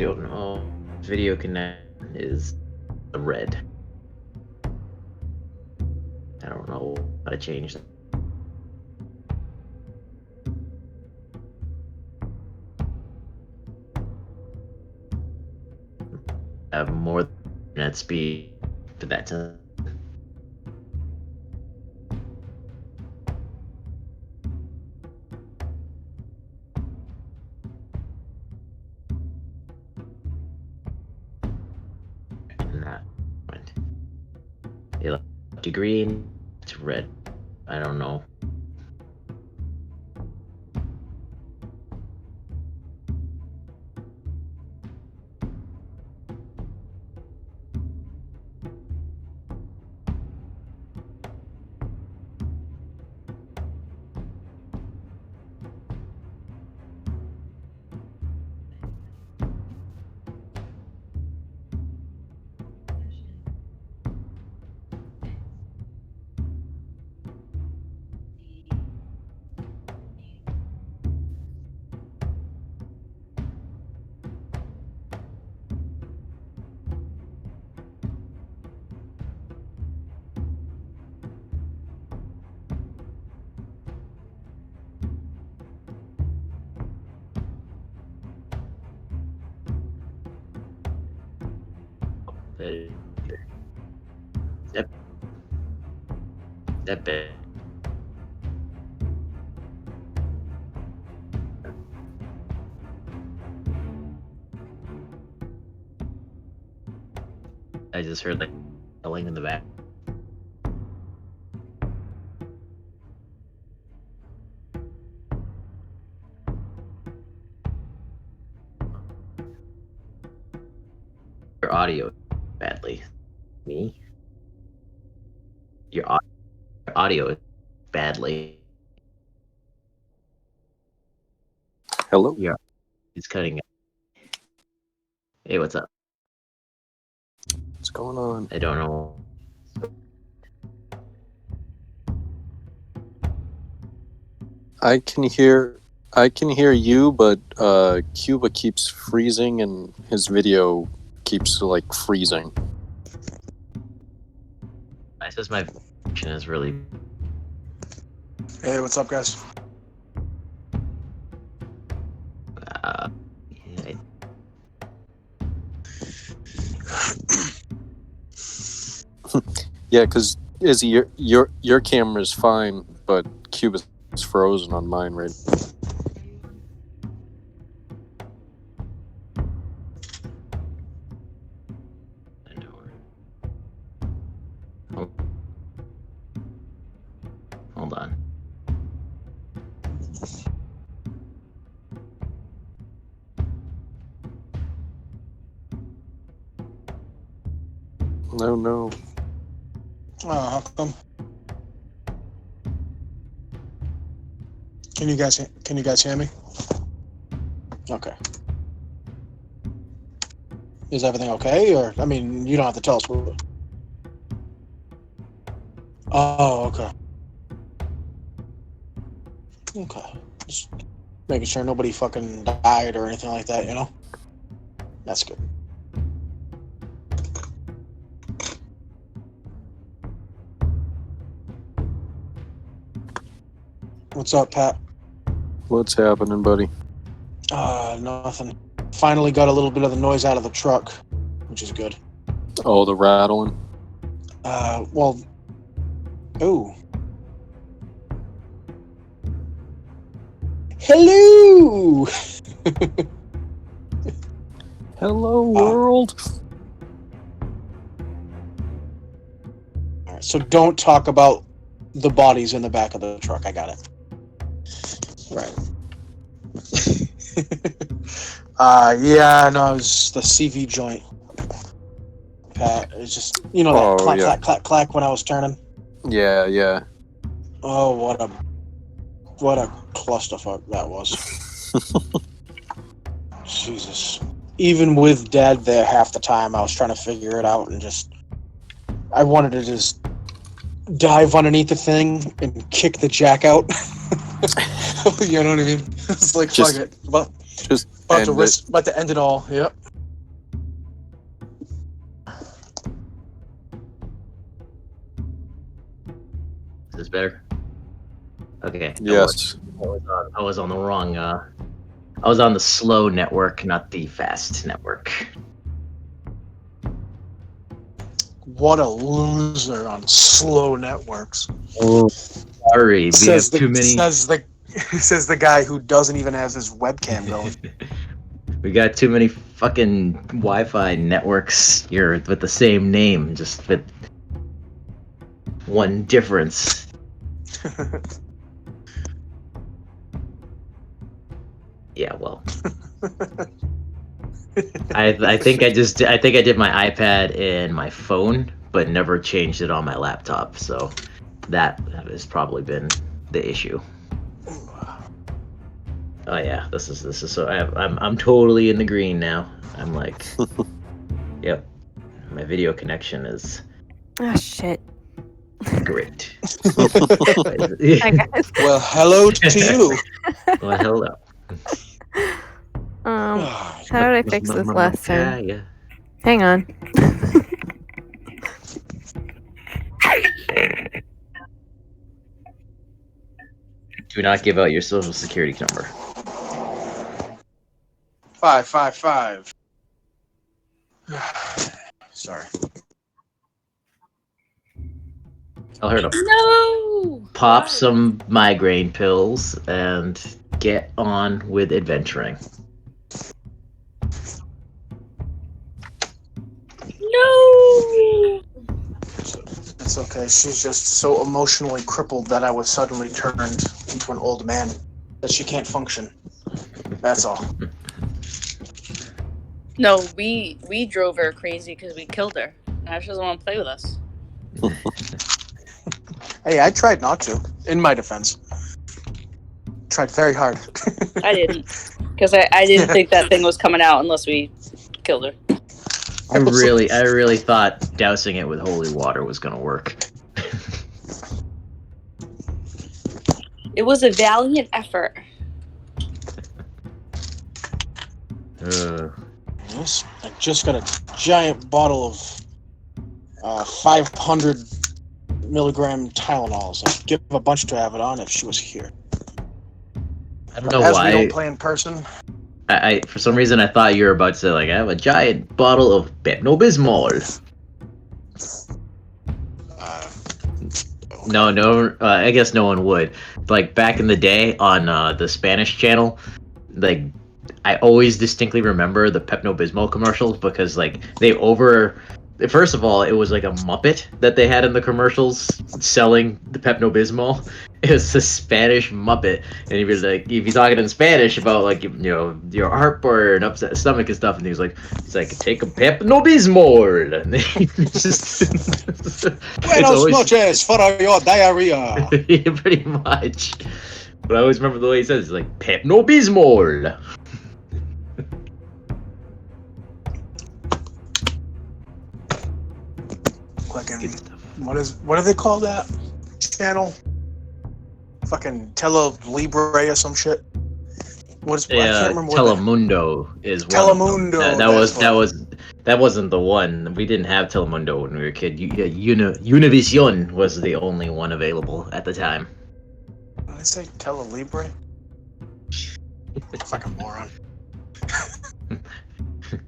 don't know. Video connect is a red. I don't know how to change that. I have more internet speed for that time. And that went. It left to green to red. I don't know. That bit. I just heard like yelling in the back. Your audio badly. Me? Your audio is badly. Hello? Yeah. It's cutting out. Hey, what's up? What's going on? I don't know. I can hear you, but Cuba keeps freezing and his video keeps like freezing. I says my connection is really. Hey, what's up, guys? Yeah, Yeah, because Izzy, your camera's fine, but Cuba's frozen on mine right. I know where. Hold on. No. How come? Can you guys hear me? Okay. Is everything okay? Or I mean, you don't have to tell us what. Oh, okay. Okay. Just making sure nobody fucking died or anything like that, you know? That's good. What's up, Pat? What's happening, buddy? Nothing. Finally got a little bit of the noise out of the truck, which is good. Oh, the rattling. Well, ooh. Hello! Hello, world. All right, so don't talk about the bodies in the back of the truck. I got it. Right. Yeah, no, it was the CV joint. Pat, it's just, you know, that clack, yeah. clack, clack, clack when I was turning. Yeah. Oh, what a clusterfuck that was. Jesus. Even with Dad there half the time, I was trying to figure it out and I wanted to just dive underneath the thing and kick the jack out. You know what I mean? It's like, fuck it. About to end it all. Yep. better? Okay. Yes. I was on the wrong. I was on the slow network, not the fast network. What a loser on slow networks. Oh, sorry. We have Says too many. Says the guy who doesn't even have his webcam going. We got too many fucking Wi-Fi networks here with the same name, just with one difference. Yeah, well, I think I did my iPad and my phone, but never changed it on my laptop. So that has probably been the issue. Oh yeah, this is so I'm totally in the green now. I'm like, yep, my video connection is Oh shit. great. Hi guys. Well, hello to you. Well, hello. How did I fix this last time? Yeah. Hang on. Do not give out your social security number. 555. Sorry. Tell her to No. pop some migraine pills and get on with adventuring. No. It's okay. She's just so emotionally crippled that I was suddenly turned into an old man that she can't function. That's all. No, we drove her crazy because we killed her. Now she doesn't want to play with us. Hey, I tried not to. In my defense, tried very hard. I didn't, because I didn't think that thing was coming out unless we killed her. I really thought dousing it with holy water was gonna work. It was a valiant effort. Yes, I just got a giant bottle of 500 milligram Tylenols. I'd give a bunch to have it on if she was here. I don't know As why. we don't play in person. I for some reason I thought you were about to say like I have a giant bottle of Pepto-Bismol. No, I guess no one would. Like back in the day on the Spanish channel, like I always distinctly remember the Pepto-Bismol commercials because like first of all, it was like a Muppet that they had in the commercials selling the Pepto-Bismol. It was a Spanish Muppet, and he was like, if you're talking in Spanish about like your heartburn, upset stomach and stuff, and he was like, take a Pepto-Bismol, and just Buenos noches for your diarrhea. yeah, pretty much. But I always remember the way he says, it's like Pepto-Bismol. Fucking, what do they call that channel? Fucking Telelibre or some shit. I can't remember. Telemundo is one. Telemundo. That wasn't the one. We didn't have Telemundo when we were a kid. Univision was the only one available at the time. Did I say Telelibre? Fucking moron.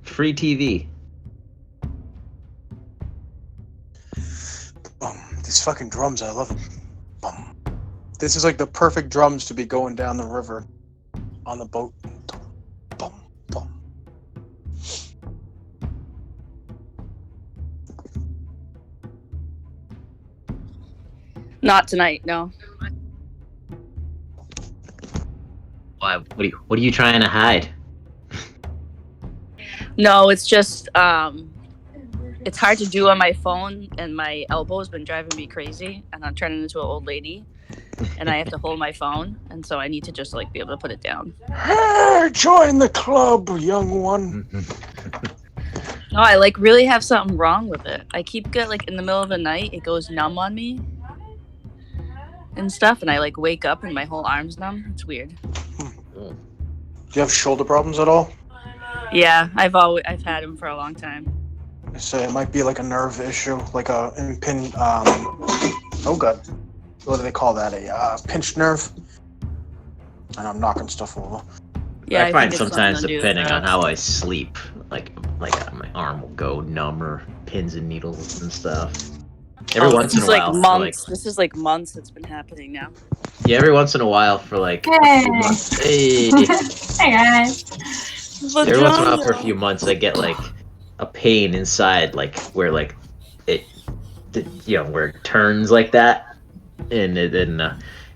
Free TV. These fucking drums, I love them. Bum. This is like the perfect drums to be going down the river on the boat. Bum, bum. Not tonight, no. Why? What are you trying to hide? No, it's just it's hard to do on my phone, and my elbow's been driving me crazy, and I'm turning into an old lady, and I have to hold my phone, and so I need to just like be able to put it down. Hey, join the club, young one. No, I like really have something wrong with it. I keep get like in the middle of the night, it goes numb on me and stuff, and I like wake up and my whole arm's numb. It's weird. Do you have shoulder problems at all? Yeah, I've had them for a long time. I say it might be like a nerve issue, like a oh god. what do they call that? A pinched nerve. And I'm knocking stuff over. Yeah, I find think it's sometimes, something to do with depending on that. how I sleep, like my arm will go numb or pins and needles and stuff. Every once in a while, for like This is like months it's been happening now. yeah, every once in a while for like a Hey. few months. Hey, Hey guys. every once in a while for a few months, I get like a pain inside, like where like it, where it turns like that, and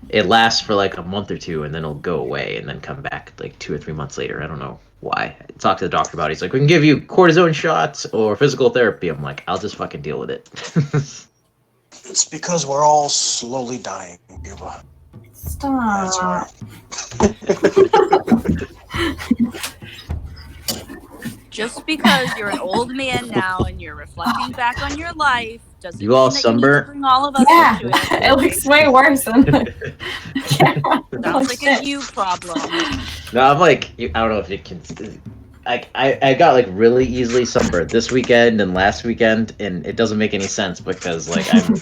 it lasts for like a month or two, and then it'll go away, and then come back like 2 or 3 months later. I don't know why. I talked to the doctor about it. He's like, we can give you cortisone shots or physical therapy. I'm like, I'll just fucking deal with it. It's because we're all slowly dying, Cuba. Stop. Just because you're an old man now and you're reflecting back on your life doesn't You all mean that you need to sunburnt? bring all of us Yeah, into it. it looks way worse than the camera. Sounds like a you problem. No, I'm like, I don't know if you can. I got like really easily sunburned this weekend and last weekend, and it doesn't make any sense because like I'm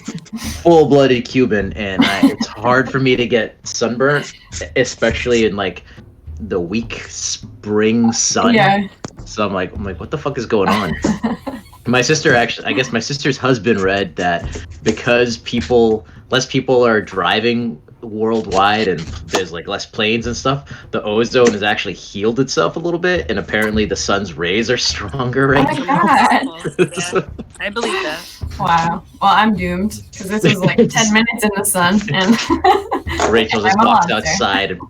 full-blooded Cuban, and it's hard for me to get sunburnt, especially in like the weak spring sun. Yeah. So I'm like, what the fuck is going on? My sister actually, I guess my sister's husband read that because less people are driving worldwide and there's like less planes and stuff, the ozone has actually healed itself a little bit, and apparently the sun's rays are stronger Oh right my now. god. Yeah, I believe that. Wow. Well, I'm doomed because this was like 10 minutes in the sun, and Rachel just I'm a walked monster. outside and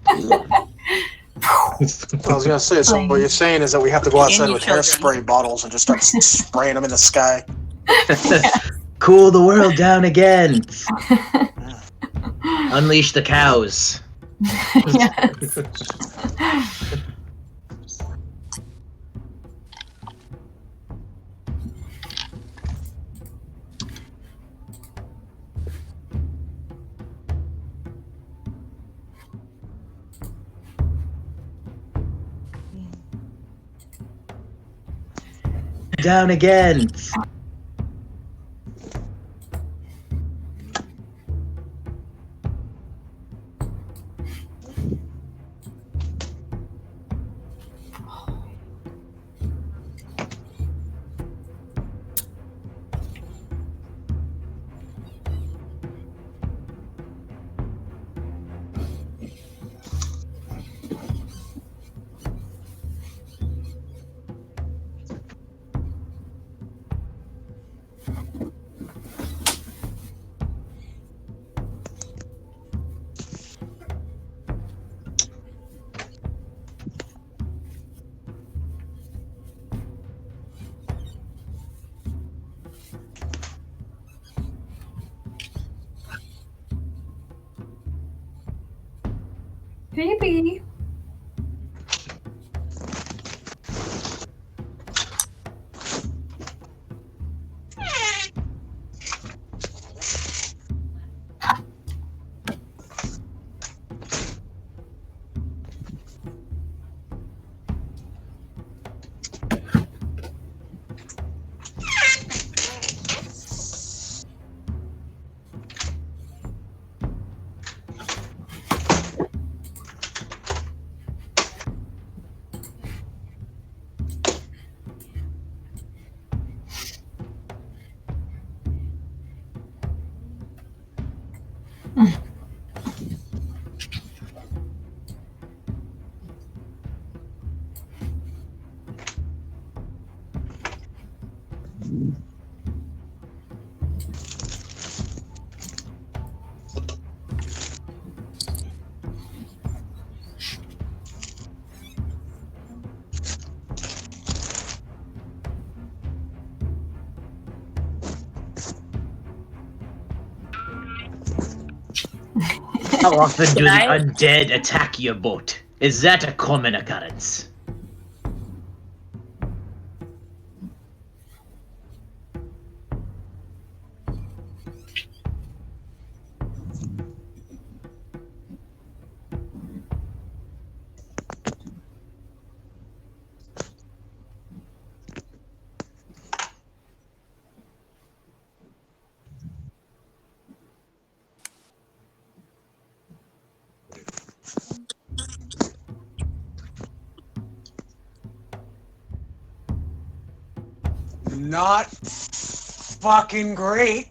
I was gonna say, so what you're saying is that we have to go outside And you with children. hairspray bottles and just start spraying them in the sky. cool the world down again. Unleash the cows. Yes. Down again. Baby. How often do the I- undead attack your boat? Is that a common occurrence? not fucking great.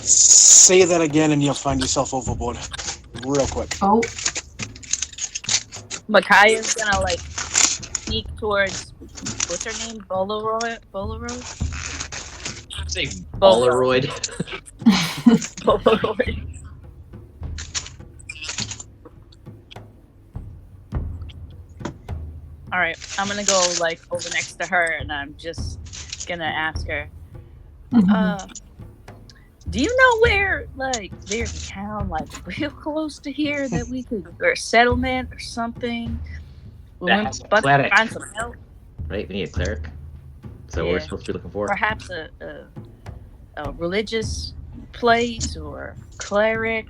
Say that again and you'll find yourself overboard. Real quick. Oh, Makaya's gonna like sneak towards what's her name? Bolaroid? Say Polaroid. Bolaroid. Alright, I'm gonna go like over next to her and I'm just gonna ask her, do you know where like there's a town like real close to here that we could, or a settlement or something? That We're has a about to cleric. find some help. Right, we need a cleric. So we're Yeah. supposed to be looking for. Perhaps a religious place or cleric.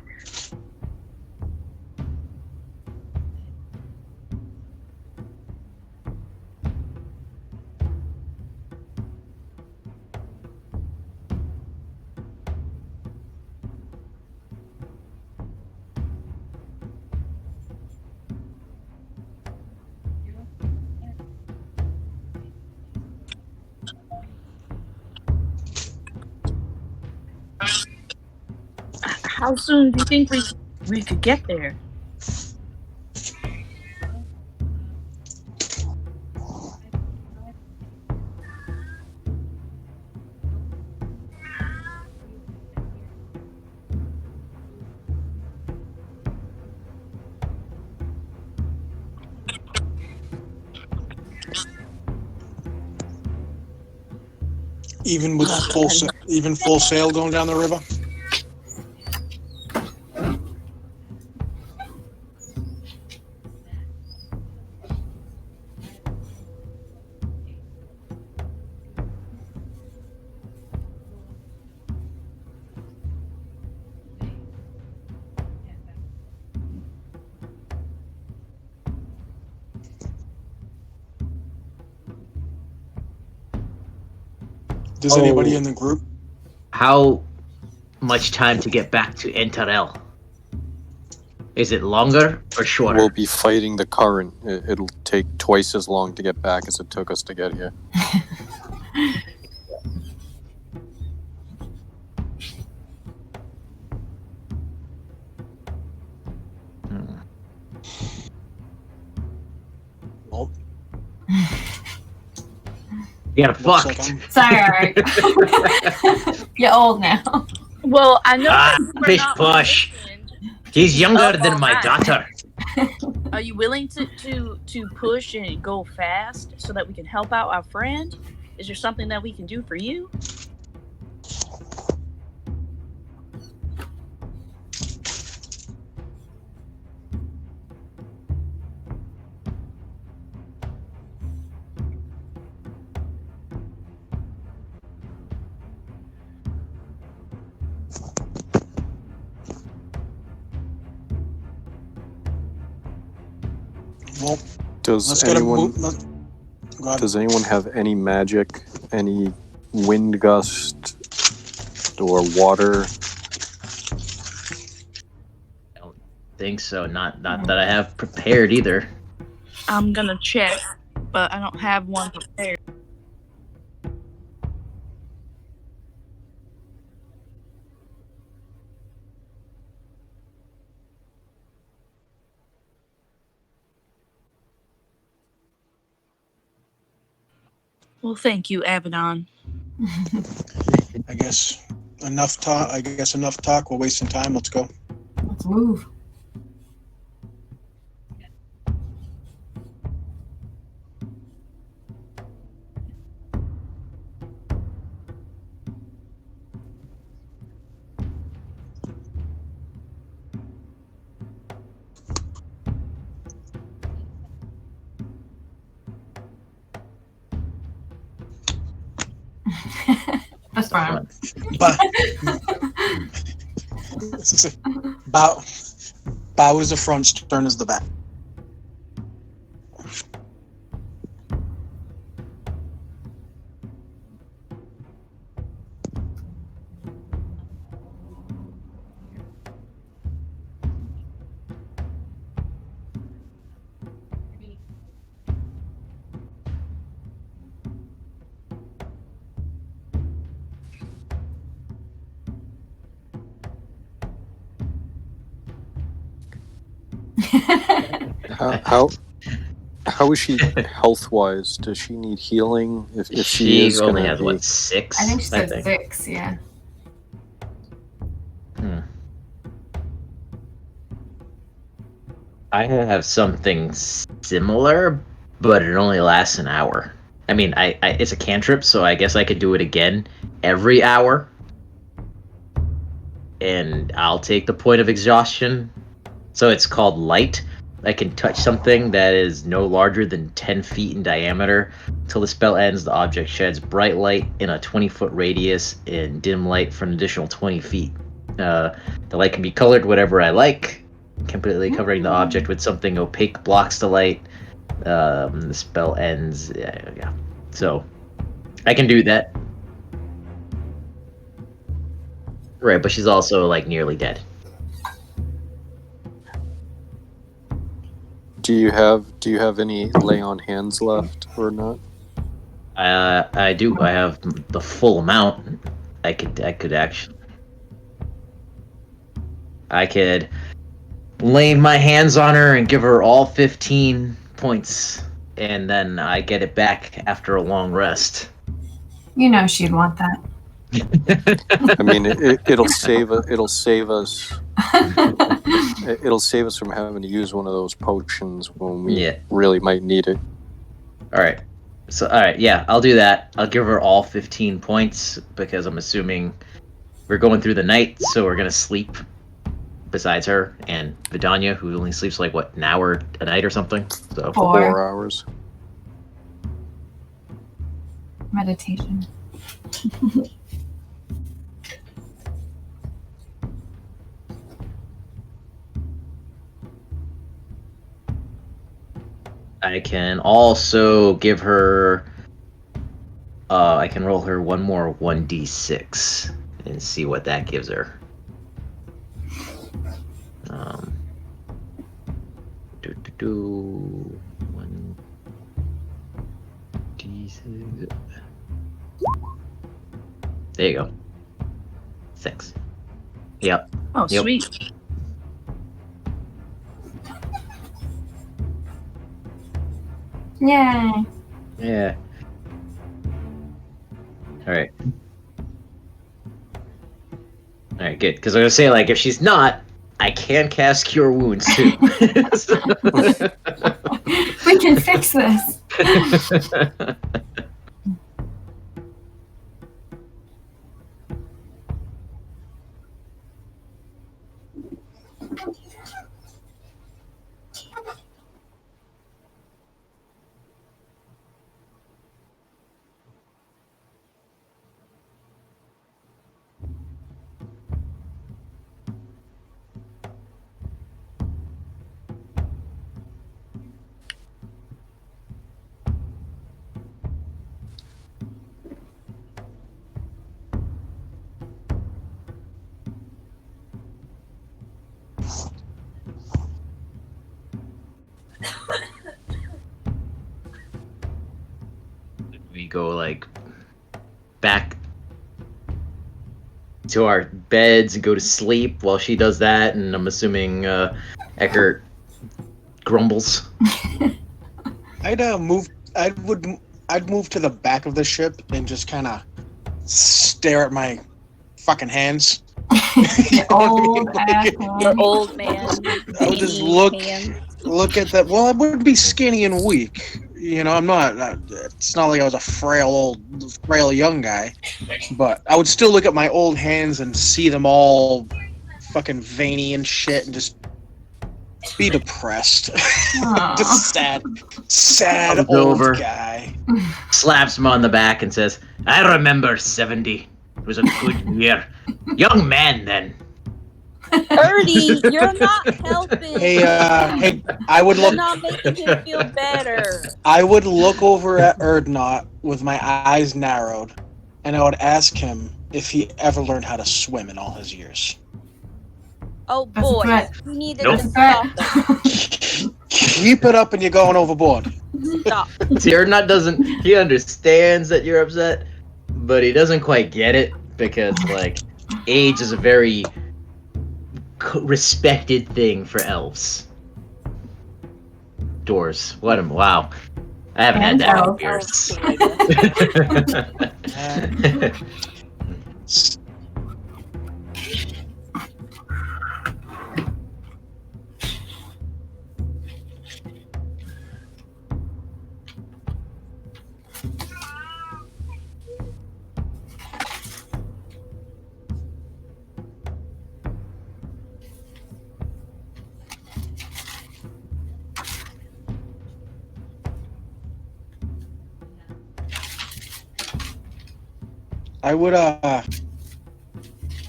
How soon do you think we could get there? Even with full sail going down the river. Does anybody in the group? How much time to get back to Enterel? Is it longer or shorter? We'll be fighting the current. It'll take twice as long to get back as it took us to get here. Well, Yeah, looks fucked. like I'm sorry, alright. You're old now. Well, I know that you were Fish not push. listened. He's younger Up than all my night. daughter. Are you willing to push and go fast so that we can help out our friend? Is there something that we can do for you? well. Does Let's get a anyone move. Go ahead. does anyone have any magic, any wind gust or water? I don't think so. Not that I have prepared either. I'm gonna check, but I don't have one prepared. Well, thank you, Abaddon. I guess enough talk. We're wasting time. Let's go. Let's move. That's fine. Bow is the front, stern is the back. How is she health wise? Does she need healing? If she She is only gonna has be... what, 6? I think she said 6, yeah. I have something similar, but it only lasts an hour. I mean, I it's a cantrip, so I guess I could do it again every hour. And I'll take the point of exhaustion. So it's called light. I can touch something that is no larger than 10 feet in diameter. Till the spell ends, the object sheds bright light in a 20-foot radius and dim light for an additional 20 feet. The light can be colored whatever I like, completely covering the object with something opaque blocks the light. The spell ends. Yeah. So I can do that. Right, but she's also like nearly dead. Do you have any lay on hands left or not? I do. I have the full amount. I could actually. I could lay my hands on her and give her all 15 points, and then I get it back after a long rest. You know she'd want that. I mean, it'll save us. It'll save us from having to use one of those potions when we really might need it. All right. So, all right, yeah, I'll do that. I'll give her all 15 points because I'm assuming we're going through the night, so we're gonna sleep besides her and Vidania, who only sleeps like what, an hour a night or something. So 4 hours. Meditation. I can also give her. I can roll her one more 1d6 and see what that gives her. 1d6. There you go. 6. Yep. Oh, Yep. sweet. Yay. Yeah. All right. All right, good. Because I was gonna say, like, if she's not, I can cast Cure Wounds too. We can fix this. We go like back to our beds and go to sleep while she does that, and I'm assuming Eckert grumbles. I'd move to the back of the ship and just kind of stare at my fucking hands. You know what I mean? Like, Your old man. I would just hands. look at that. Well, I wouldn't be skinny and weak. You know, I'm not. It's not like I was a frail young guy. But I would still look at my old hands and see them all fucking veiny and shit, and just be depressed. Just sad old over. guy. Slaps him on the back and says, "I remember 70. It was a good year. Young man then." Ernie, you're not helping. Hey, I would You're look. not making him feel better. I would look over at Erdnot with my eyes narrowed, and I would ask him if he ever learned how to swim in all his years. Oh That's a boy, threat. you needed Nope. to stop it. Keep it up, and you're going overboard. Stop. Tiernut doesn't. He understands that you're upset, but he doesn't quite get it because, like, age is a very respected thing for elves. doors. Wow. I haven't had that in years.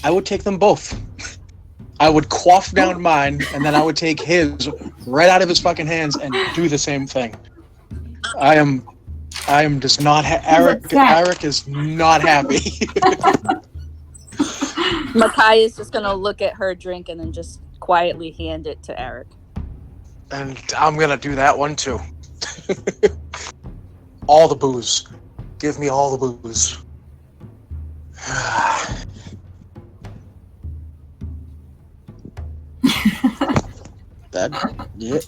I would take them both. I would quaff down mine, and then I would take his right out of his fucking hands and do the same thing. I am just not Eric. Eric is not happy. Makai is just gonna look at her drink and then just quietly hand it to Eric. And I'm gonna do that one too. All the booze. Give me all the booze. That, yeah.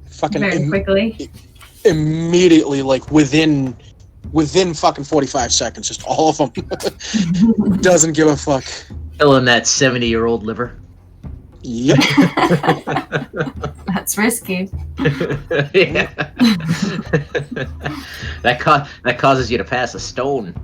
Fucking Very quickly. Immediately, like within fucking 45 seconds, just all of them. Doesn't give a fuck. Killing that 70-year-old liver. Yep. That's risky. Yeah. that causes you to pass a stone.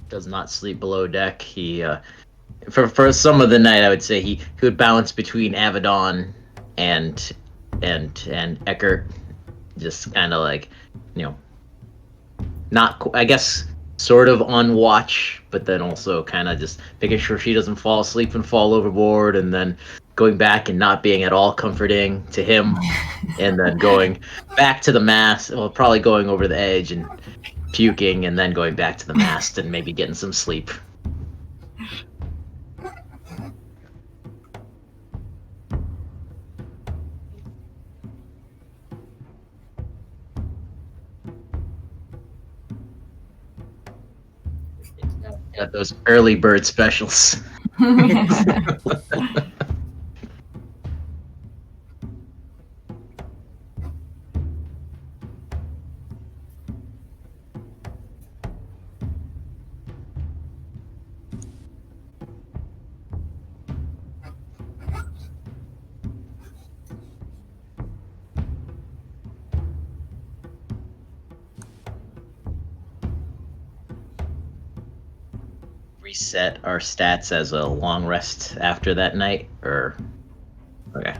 Does not sleep below deck. He for some of the night, I would say he would bounce between Avedon and Eckert, just kind of like, not, I guess, sort of on watch, but then also kind of just making sure she doesn't fall asleep and fall overboard, and then going back and not being at all comforting to him, and then going back to the mast, well, probably going over the edge and puking, and then going back to the mast and maybe getting some sleep. Got those early bird specials. Reset our stats as a long rest after that night, or okay.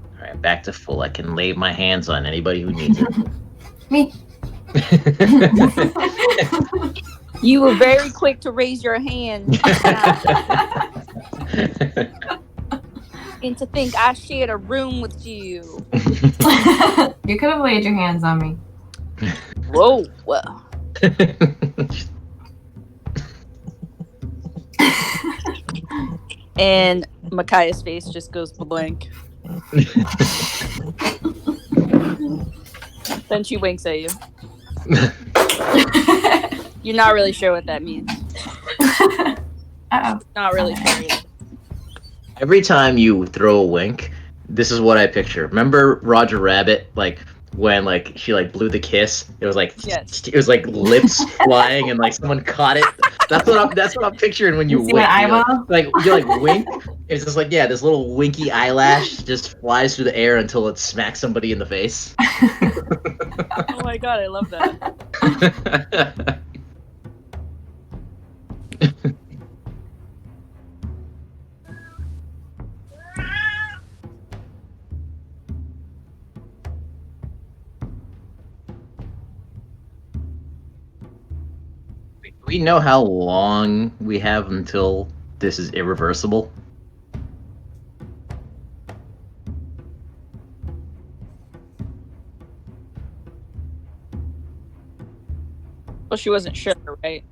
All right, back to full. I can lay my hands on anybody who needs it. Me. You were very quick to raise your hand. And to think I shared a room with you. You could have laid your hands on me. Whoa, well. And Micaiah's face just goes blank. Then she winks at you. You're not really sure what that means. Uh-oh. Not really sure either. Every time you throw a wink, this is what I picture. Remember Roger Rabbit, like when like she like blew the kiss. It was like Yes. it was like lips flying and like someone caught it. That's what I'm picturing when you You see my wink. eyeball? You like wink. It's just like this little winky eyelash just flies through the air until it smacks somebody in the face. Oh my god, I love that. We know how long we have until this is irreversible. Well, she wasn't sure, right?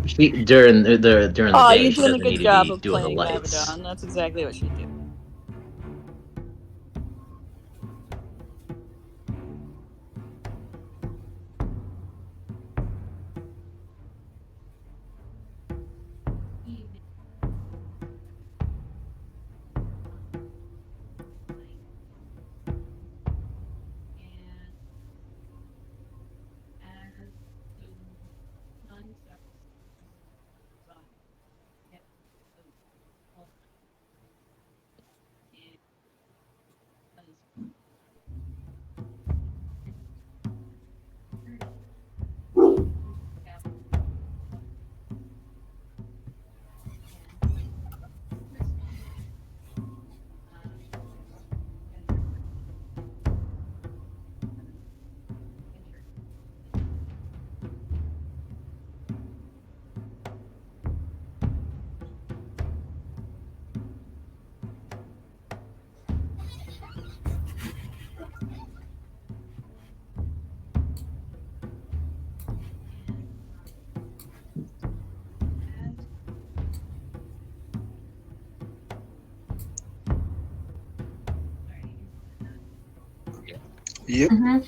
She during the Oh, day you're she doing a doesn't need good to job be of doing the playing lights. Mavadon. That's exactly what she did. Yep. Mhm.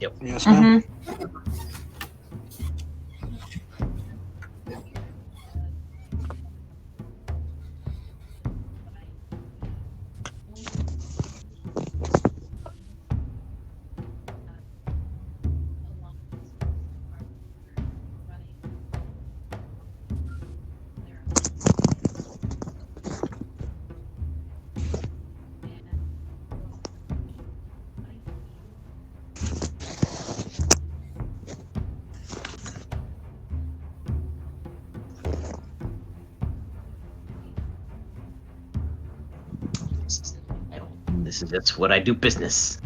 Yep. Yes, ma'am. Mhm. This is just what I do business.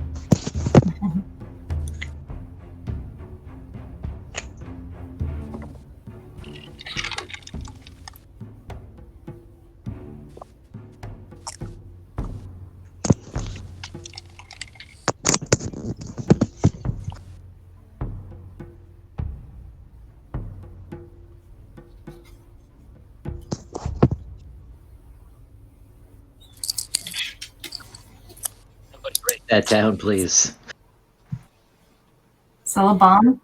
Somebody write that down, please. Sell a bomb?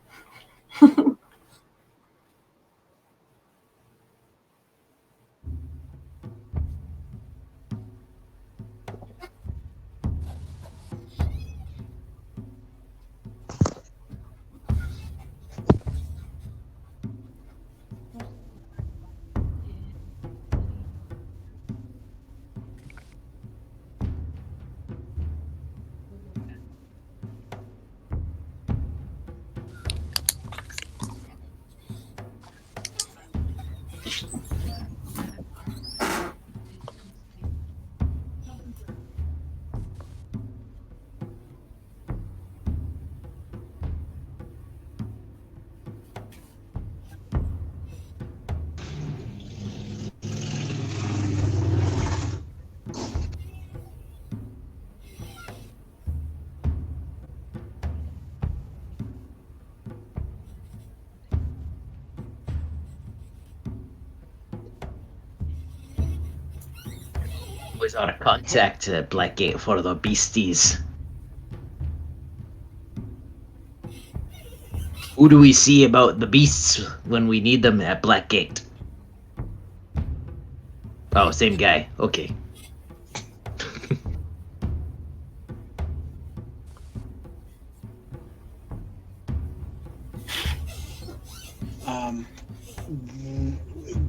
Was out of contact at Blackgate for the beasties. Who do we see about the beasts when we need them at Blackgate? Oh, same guy. Okay.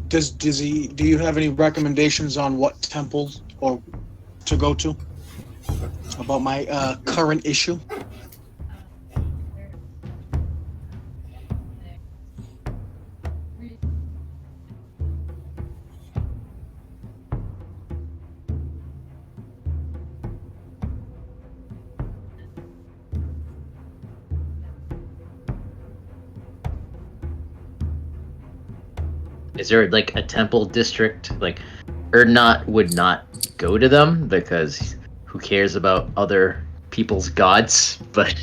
Do you have any recommendations on what temple or to go to about my current issue? Is there like a temple district? Like, Erdnot would not go to them because who cares about other people's gods? But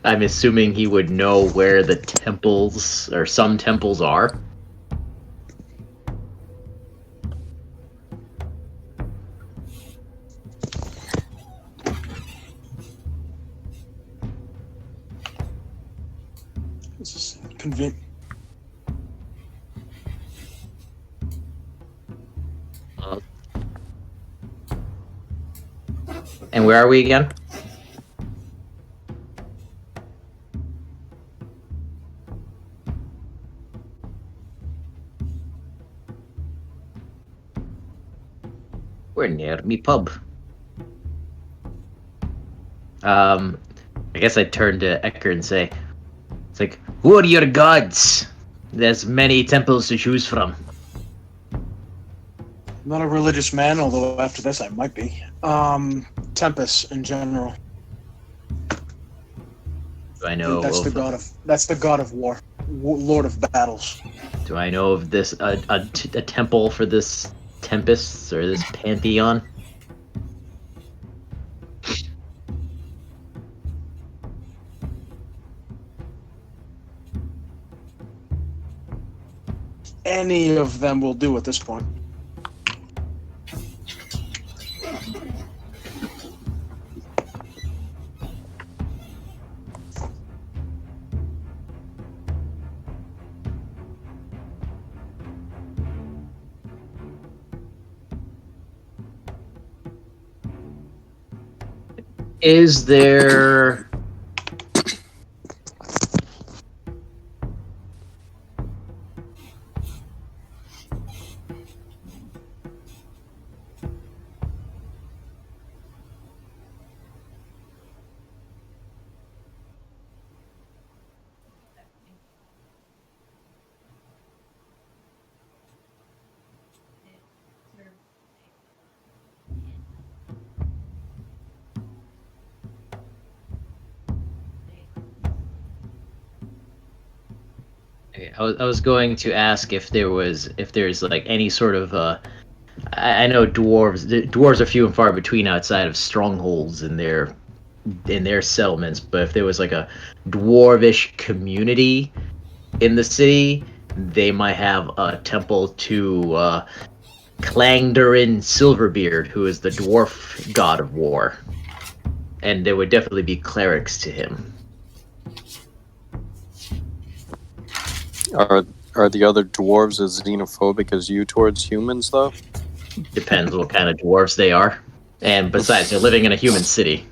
I'm assuming he would know where the temples or some temples are. This is convenient. And where are we again? We're near me pub. I guess I'd turn to Ecker and say, it's like, who are your gods? There's many temples to choose from. I'm not a religious man, although after this I might be. Tempest in general. Do I know That's the god of war, lord of battles. Do I know of this a temple for this Tempest or this pantheon? Any of them will do at this point. Is there I was going to ask if there's like any sort of I know dwarves are few and far between outside of strongholds in their settlements, but if there was like a dwarvish community in the city, they might have a temple to Clangdarin Silverbeard, who is the dwarf god of war, and there would definitely be clerics to him. Are the other dwarves as xenophobic as you towards humans, though? Depends what kind of dwarves they are, and besides, they're living in a human city.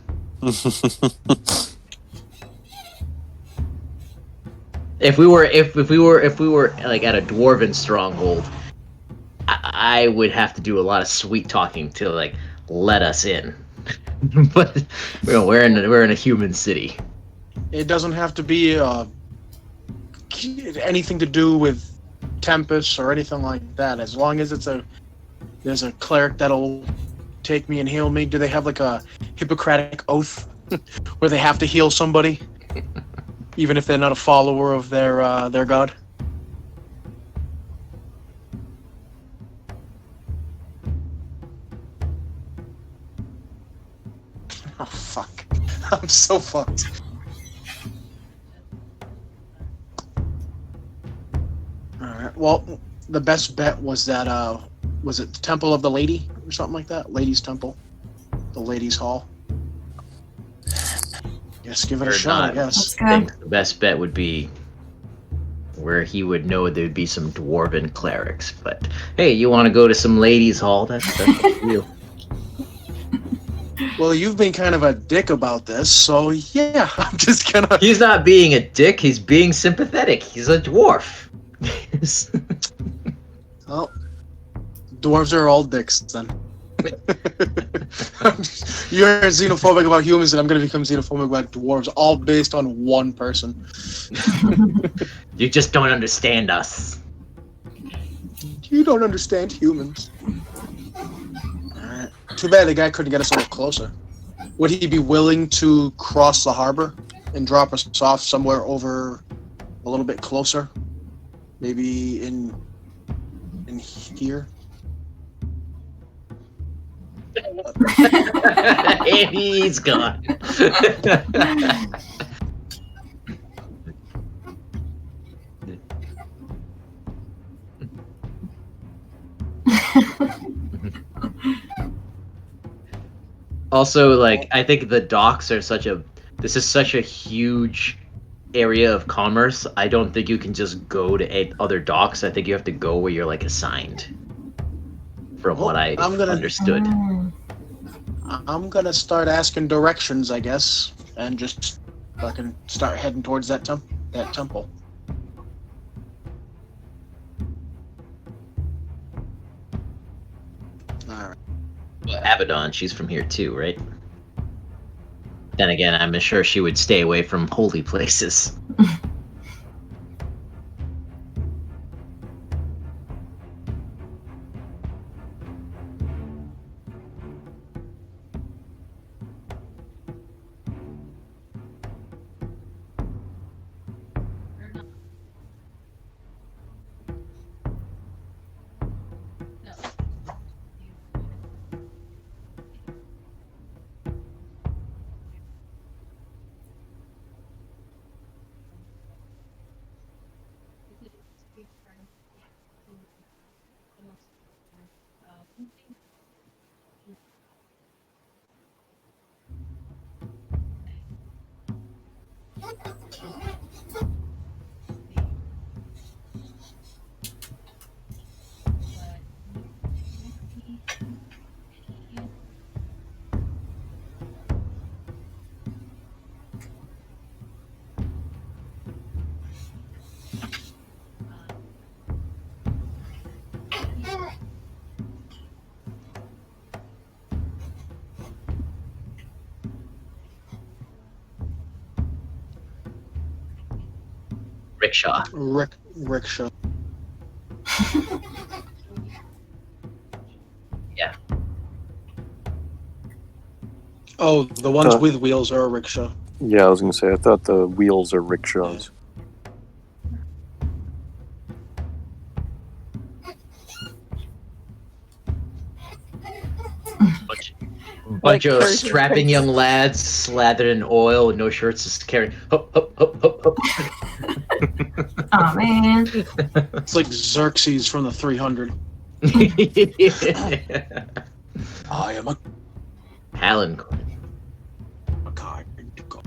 If we were like at a dwarven stronghold, I would have to do a lot of sweet talking to like let us in. But we're in a human city. It doesn't have to be anything to do with Tempest or anything like that. As long as there's a cleric that'll take me and heal me. Do they have like a Hippocratic oath where they have to heal somebody, even if they're not a follower of their god? Oh fuck! I'm so fucked. Alright, well, the best bet was that, was it the Temple of the Lady or something like that? Ladies' Temple. The Ladies' Hall. Yes, give it a Or shot, I not. guess. I think the best bet would be where he would know there would be some dwarven clerics. But hey, you want to go to some ladies' hall? That's up to you. Well, you've been kind of a dick about this, so yeah, I'm just gonna... He's not being a dick. He's being sympathetic. He's a dwarf. Well, dwarves are all dicks, then. You're xenophobic about humans, and I'm gonna become xenophobic about dwarves, all based on one person. You just don't understand us. You don't understand humans. Alright. Too bad the guy couldn't get us a little closer. Would he be willing to cross the harbor and drop us off somewhere over a little bit closer? Maybe in here? And he's gone. Also, like, I think the docks are this is such a huge area of commerce. I don't think you can just go to other docks. I think you have to go where you're like assigned. From what I understood. I'm gonna start asking directions, I guess, and just fucking start heading towards that temple. Alright. Well, Abaddon, she's from here too, right? Then again, I'm sure she would stay away from holy places. Rickshaw. Rickshaw. Yeah. Oh, the ones with wheels are a rickshaw. Yeah, I was gonna say, I thought the wheels are rickshaws. Bunch of curses strapping face. young lads slathered in oil, no shirts, just carrying. Hop, hop, hop, hop, hop. Oh man. It's like Xerxes from the 300. I am a Hallen. kind god.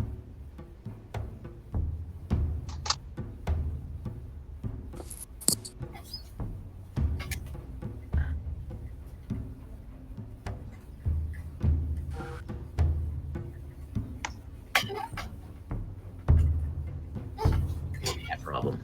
Yeah, problem.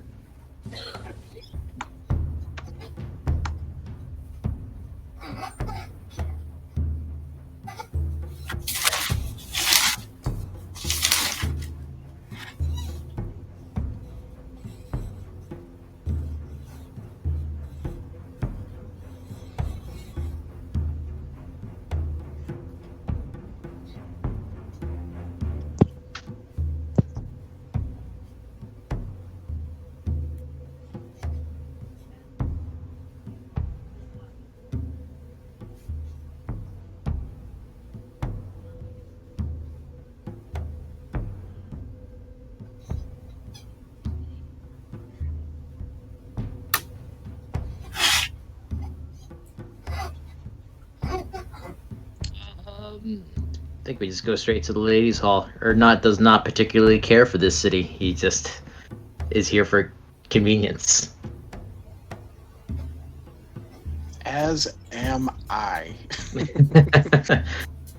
I think we just go straight to the ladies' hall. Not does not particularly care for this city. He just is here for convenience. As am I.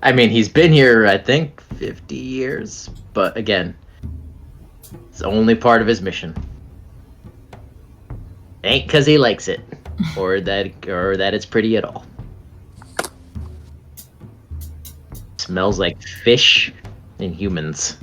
I mean, he's been here, I think, 50 years. But again, it's only part of his mission. Ain't because he likes it, or that it's pretty at all. Smells like fish and humans.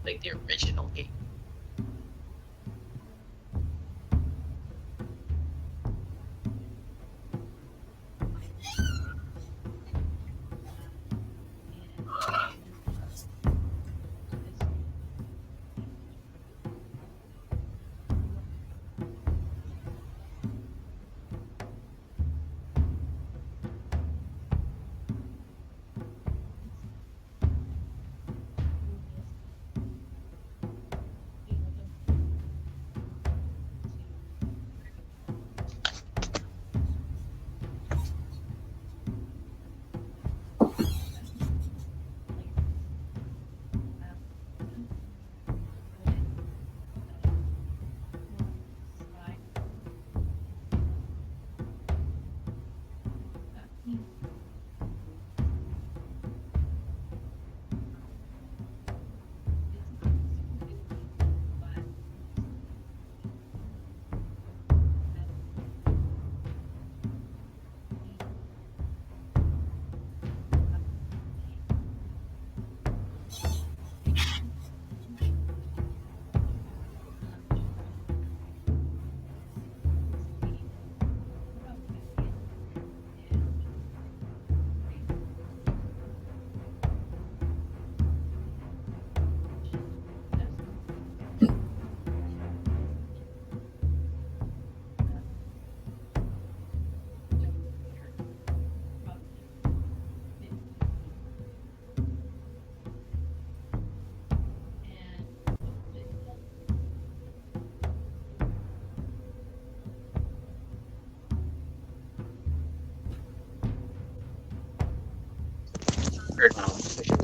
Like the original game.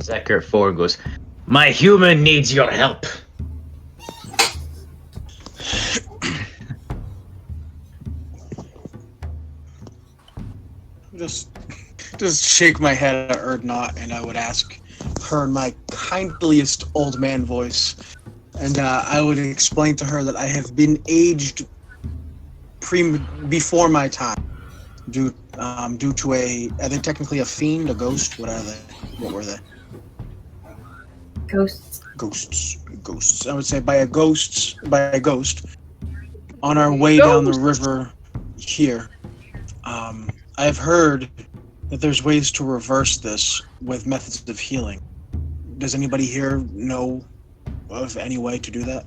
Eckert forward and goes, "My human needs your help." Just shake my head at Erdnot, and I would ask her in my kindliest old man voice, and I would explain to her that I have been aged before my time due to are they technically a fiend, a ghost? What are they? What were they? Ghosts. Ghosts. I would say by a ghost on our way down the river here. I've heard that there's ways to reverse this with methods of healing. Does anybody here know of any way to do that?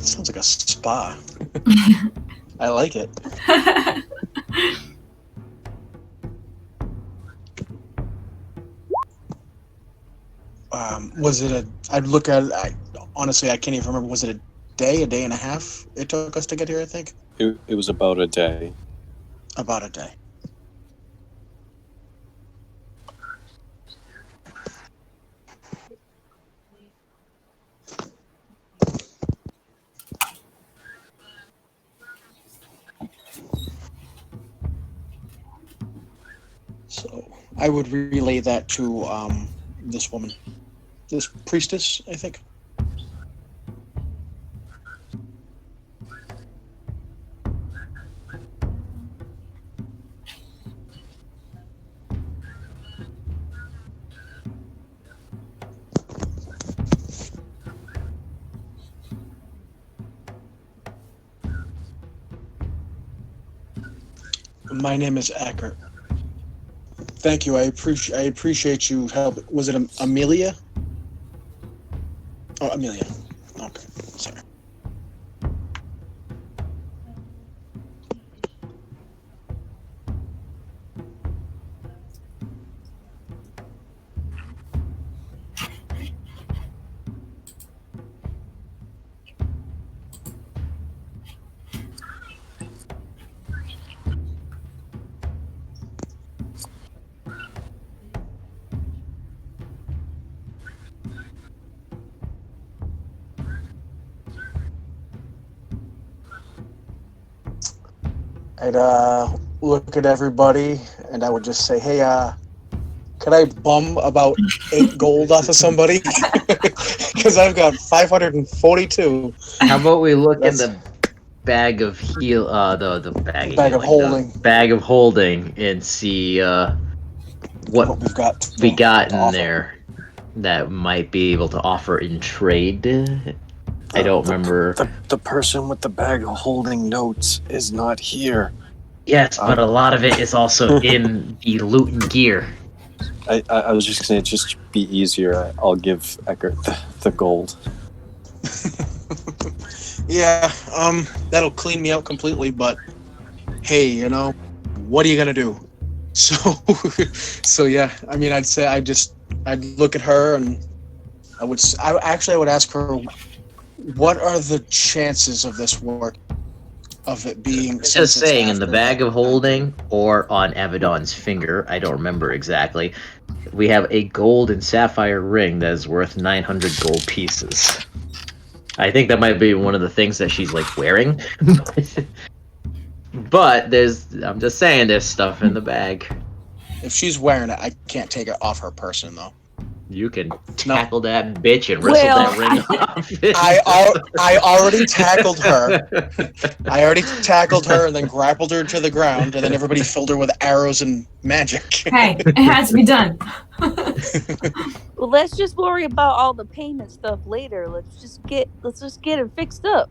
Sounds like a spa. I like it. Was it I'd look at it, honestly, I can't even remember. Was it a day and a half it took us to get here, I think? It was about a day. About a day. So I would relay that to this woman, this priestess, I think. My name is Eckert. Thank you. I appreciate you help. Was it Amelia? Oh, Amelia. Okay. Sorry. I'd look at everybody and I would just say, "Hey, could I bum about 8 gold off of somebody? Because I've got 542." How about we look in the bag of the bag of holding. the bag of holding, and see what we've got in there that might be able to offer in trade. I don't remember. The person with the bag of holding notes is not here. Yes, but a lot of it is also in the loot and gear. I was just going to just be easier. I'll give Eckert the gold. Yeah, that'll clean me out completely, but hey, what are you gonna do? So yeah, I mean, I'd look at her and I would ask her, what are the chances of this work, of it being... Just saying, in the bag of holding or on Avedon's finger, I don't remember exactly, we have a gold and sapphire ring that is worth 900 gold pieces. I think that might be one of the things that she's like wearing. But I'm just saying, there's stuff in the bag. If she's wearing it, I can't take it off her person, though. You can tackle that bitch and wrestle that ring off. I already tackled her. I already tackled her and then grappled her to the ground, and then everybody filled her with arrows and magic. Hey, it has to be done. Well, let's just worry about all the payment stuff later. Let's just get it fixed up.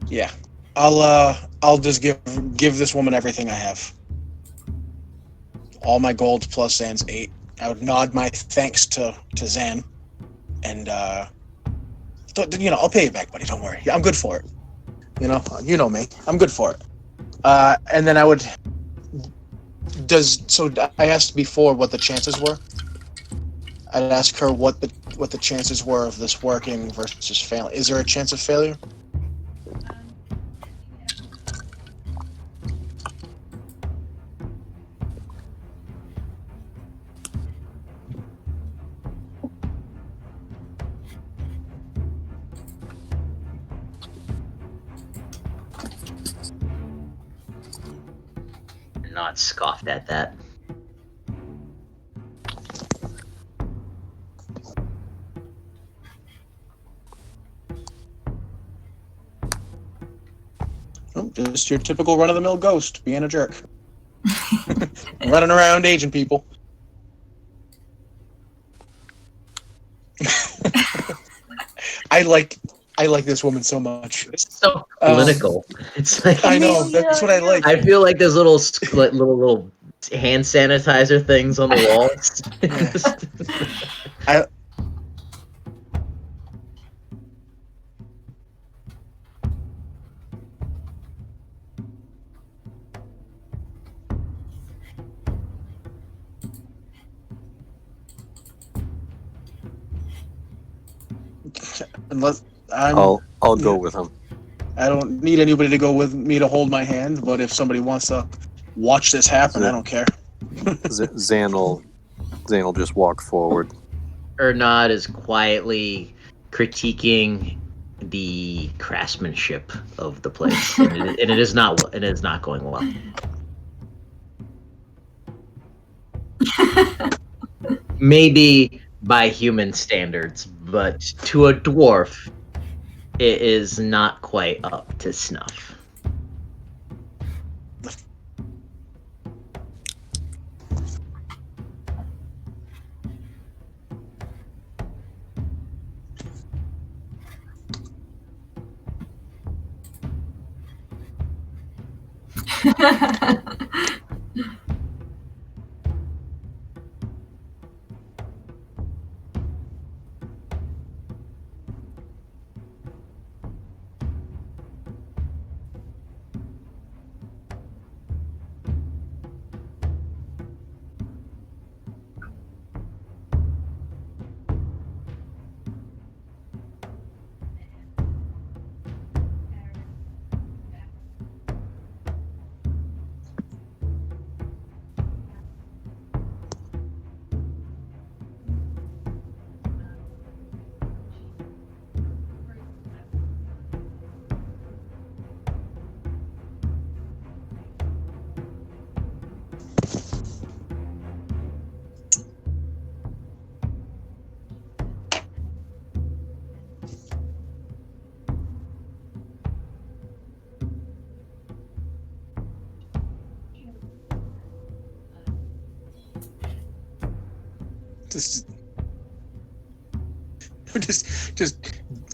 Yeah, I'll just give this woman everything I have. All my gold plus Zan's 8. I would nod my thanks to Zan, and I'll pay you back, buddy. Don't worry. I'm good for it. You know me. I'm good for it. And then I would. I asked before what the chances were. I'd ask her what the chances were of this working versus failing. Is there a chance of failure? Not scoffed at that. Oh, just your typical run-of-the-mill ghost being a jerk. Running around aging people. I like this woman so much. It's so clinical. It's like I know, that's what I like. I feel like there's little hand sanitizer things on the walls. Unless I'll go with him. I don't need anybody to go with me to hold my hand, but if somebody wants to watch this happen, I don't care. Zan will just walk forward. Ernod is quietly critiquing the craftsmanship of the place, and it is not going well. Maybe by human standards, but to a dwarf, it is not quite up to snuff.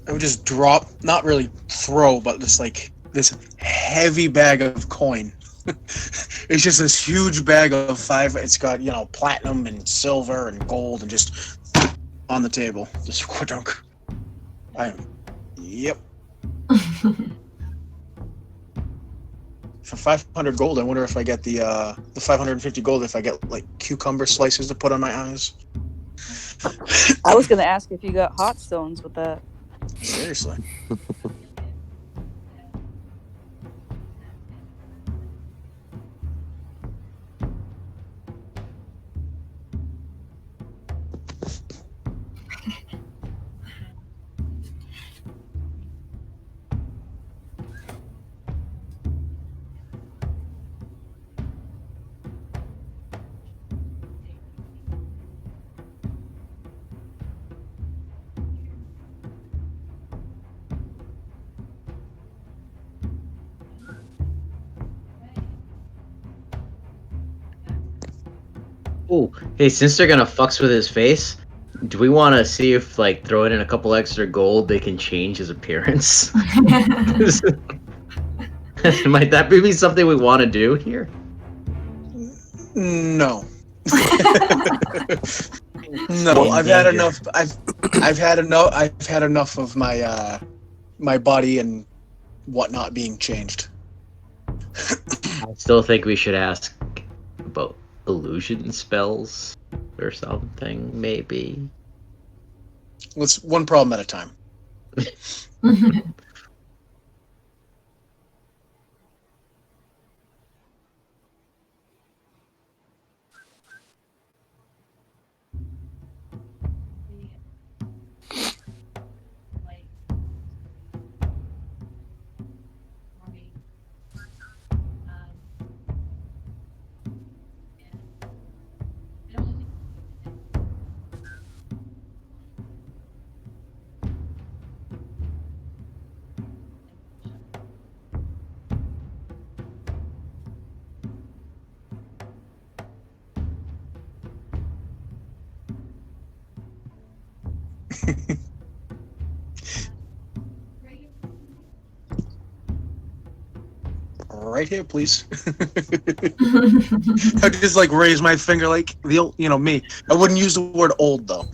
I would just drop, not really throw, but just like this heavy bag of coin. It's just this huge bag of 5. It's got, platinum and silver and gold and just on the table. Just quadrunk. Yep. For 500 gold, I wonder if I get the 550 gold if I get like cucumber slices to put on my eyes. I was gonna ask if you got hot stones with that. Seriously. Ooh, hey, since they're gonna fucks with his face, do we want to see if, like, throwing in a couple extra gold, they can change his appearance? Might that be something we want to do here? No. No, I've had enough. I've had enough of my my body and whatnot being changed. I still think we should ask about illusion spells or something, maybe. Let's one problem at a time. Right here, please. I just like raise my finger like me. I wouldn't use the word old though.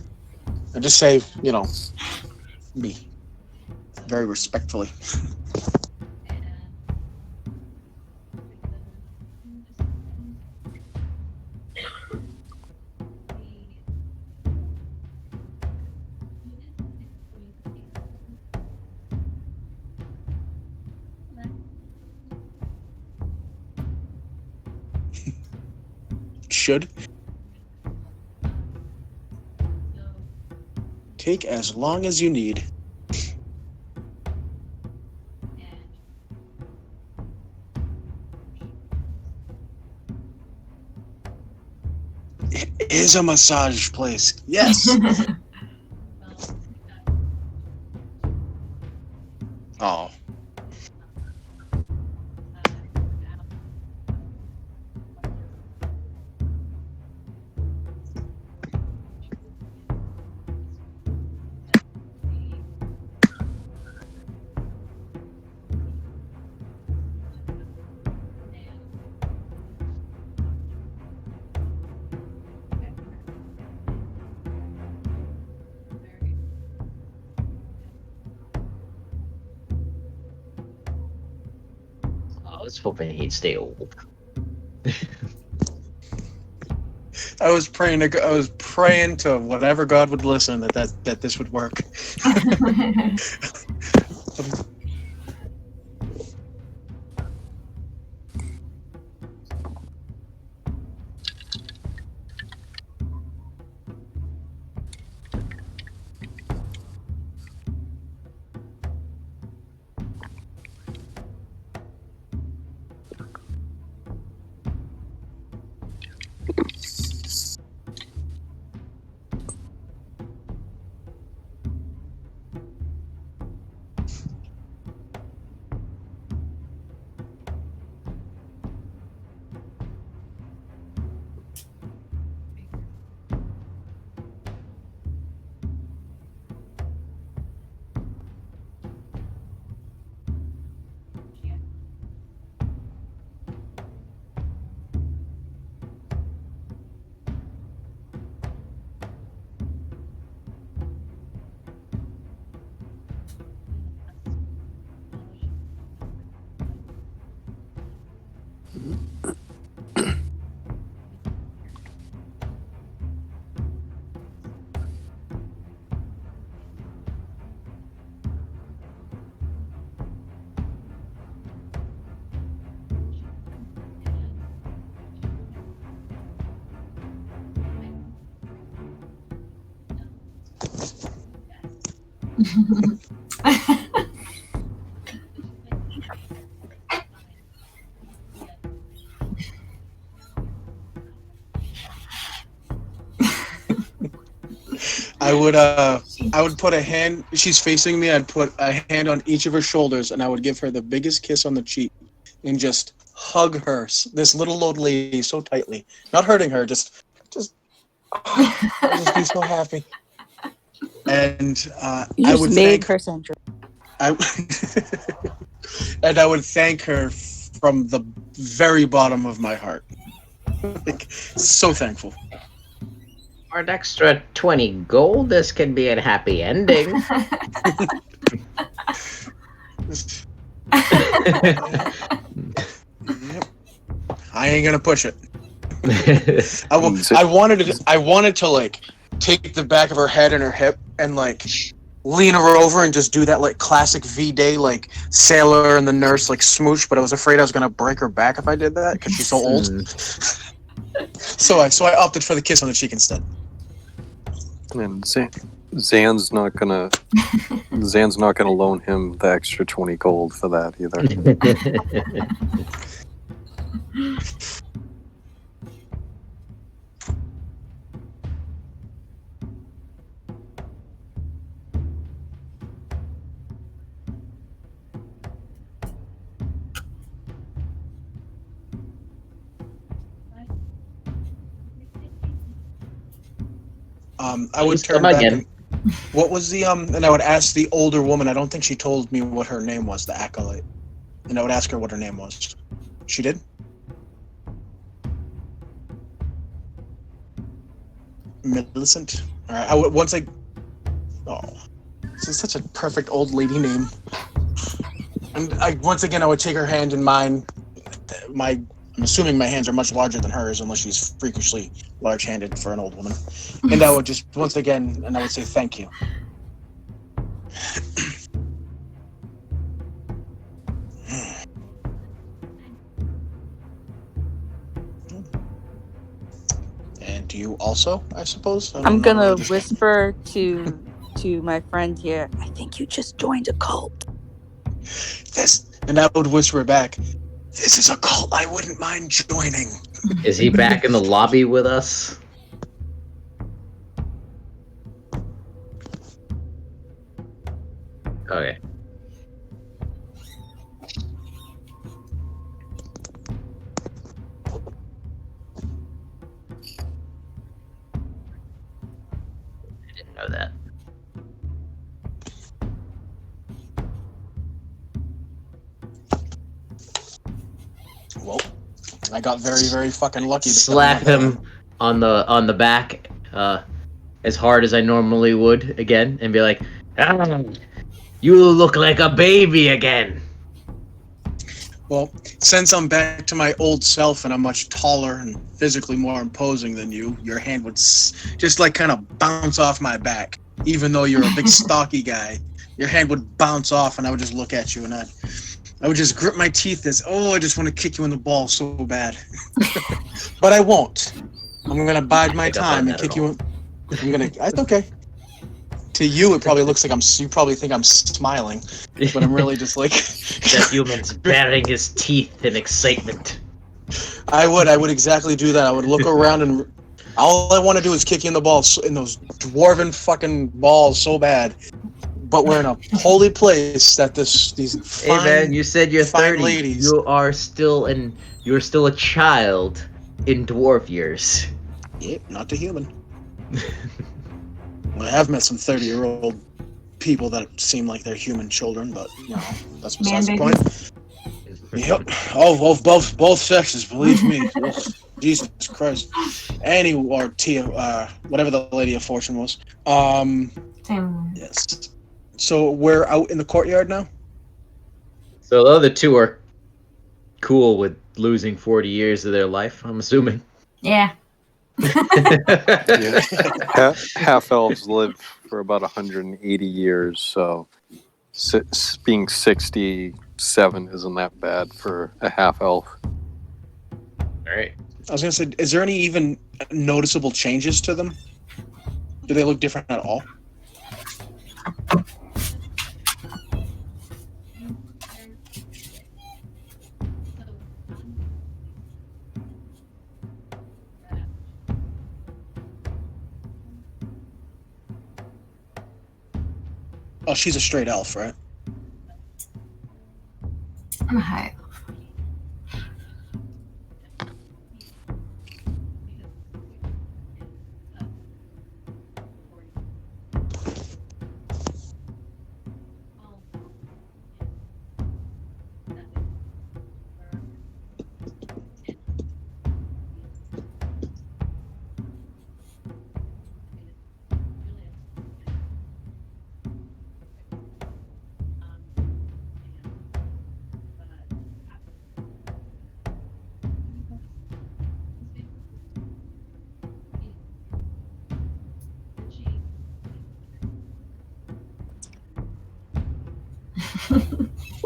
I just say, me. Very respectfully. Should take as long as you need. It is a massage place. Yes. Oh. I was hoping he'd stay old. I was praying to whatever God would listen that this would work. I would put a hand. She's facing me. I'd put a hand on each of her shoulders, and I would give her the biggest kiss on the cheek, and just hug her, this little old lady, so tightly, not hurting her, just I'd just be so happy. And You I just would made thank her Sandra. and I would thank her from the very bottom of my heart. Like, so thankful. For an extra 20 gold, this could be a happy ending. Yep. I ain't gonna push it. I wanted to like take the back of her head and her hip and like lean her over and just do that like classic V-Day like sailor and the nurse like smooch, but I was afraid I was gonna break her back if I did that because she's so old. So I opted for the kiss on the cheek instead. And Zan's not gonna loan him the extra 20 gold for that either. I would Please turn come back again. and what was the and I would ask the older woman. I don't think she told me what her name was, the acolyte. And I would ask her what her name was. She did? Millicent? Alright, this is such a perfect old lady name. And once again I would take her hand in mine. I'm assuming my hands are much larger than hers, unless she's freakishly large-handed for an old woman. And I would just once again, and I would say thank you. And do you also, I suppose? I'm gonna whisper to my friend here. I think you just joined a cult. And I would whisper back. This is a cult I wouldn't mind joining. Is he back in the lobby with us? Okay. I didn't know that. Well, I got very, very fucking lucky. Slap him on the back as hard as I normally would again, and be like, "You look like a baby again." Well, since I'm back to my old self and I'm much taller and physically more imposing than you, your hand would just like kind of bounce off my back. Even though you're a big stocky guy, your hand would bounce off, and I would just look at you, and I would just grip my teeth as, I just want to kick you in the balls so bad. But I won't. I'm gonna bide my time and kick you in. That's okay. To you, it probably looks like you probably think I'm smiling, but I'm really just like The human's baring his teeth in excitement. I would exactly do that. I would look around, and all I want to do is kick you in the balls, in those dwarven fucking balls so bad. But we're in a holy place that these fine, hey man, you said you're 30. ladies. You're still a child in dwarf years. Yep, not the human. I have met some 30-year-old people that seem like they're human children, but that's besides the point. Yep. Oh, both sexes, believe me. Jesus Christ. Or Tia, whatever the Lady of Fortune was. Yes. So we're out in the courtyard now? So the other two are cool with losing 40 years of their life, I'm assuming. Yeah. Yeah. Half elves live for about 180 years, so being 67 isn't that bad for a half elf. All right. I was gonna say, is there any even noticeable changes to them? Do they look different at all? Oh, she's a straight elf, right? I'm a high elf.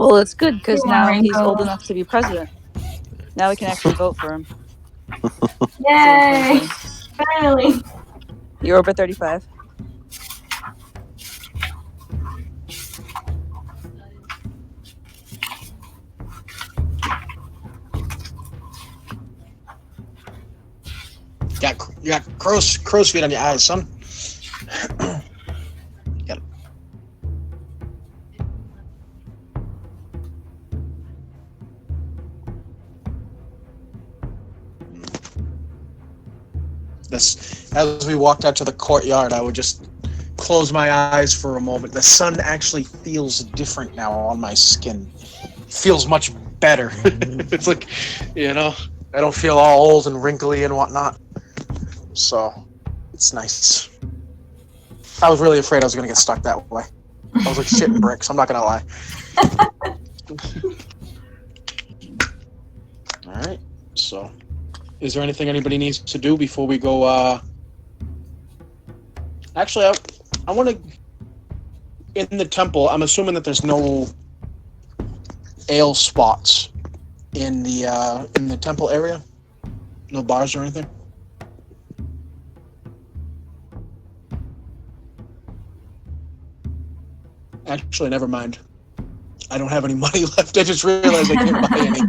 Well, it's good because Come on, now he's Ringo. old enough to be president. Now we can actually vote for him. Yay! 2020. Finally. You're over 35. You got crow's feet on your eyes, son. Got it. This, as we walked out to the courtyard, I would just close my eyes for a moment. The sun actually feels different now on my skin. It feels much better. It's like, I don't feel all old and wrinkly and whatnot. So, it's nice. I was really afraid I was going to get stuck that way. I was like shitting bricks, I'm not going to lie. Alright, so is there anything anybody needs to do before we go? Actually, I want to, in the temple, I'm assuming that there's no ale spots in the temple area? No bars or anything? Actually, never mind. I don't have any money left. I just realized I can't buy any.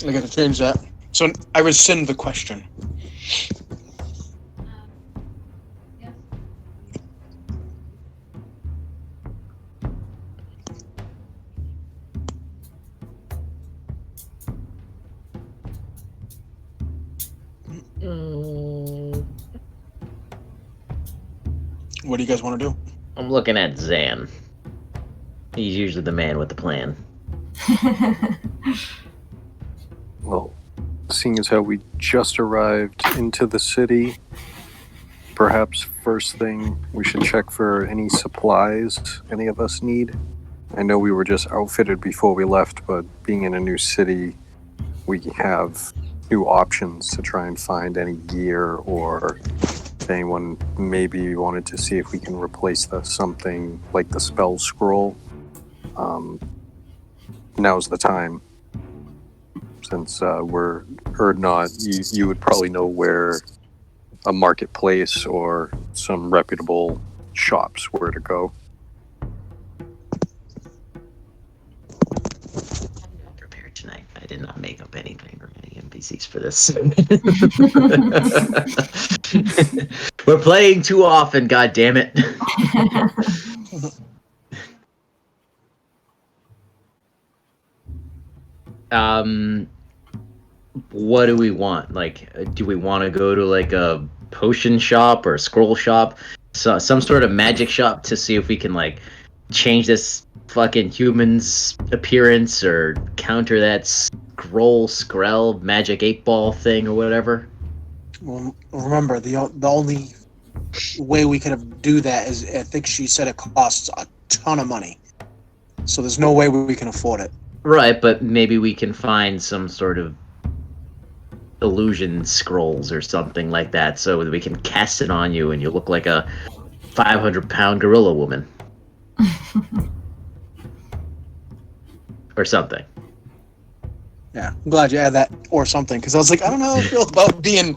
I gotta change that. So I rescind the question. What do you guys want to do? I'm looking at Zan. He's usually the man with the plan. Well, seeing as how we just arrived into the city, perhaps first thing we should check for any supplies any of us need. I know we were just outfitted before we left, but being in a new city, we have new options to try and find any gear, or if anyone maybe wanted to see if we can replace something like the spell scroll. Now's the time. Since we're not, you would probably know where a marketplace or some reputable shops where to go. I'm not prepared tonight. I did not make up anything or any NPCs for this. We're playing too often, god damn it. What do we want? Like, do we want to go to like a potion shop or a scroll shop? So some sort of magic shop to see if we can like change this fucking human's appearance or counter that scroll magic 8-ball thing or whatever. Well, remember, the only way we could do that is, I think she said it costs a ton of money. So there's no way we can afford it. Right, but maybe we can find some sort of illusion scrolls or something like that so that we can cast it on you and you look like a 500-pound gorilla woman. Or something. Yeah, I'm glad you had that or something, because I was like, I don't know how I feel about being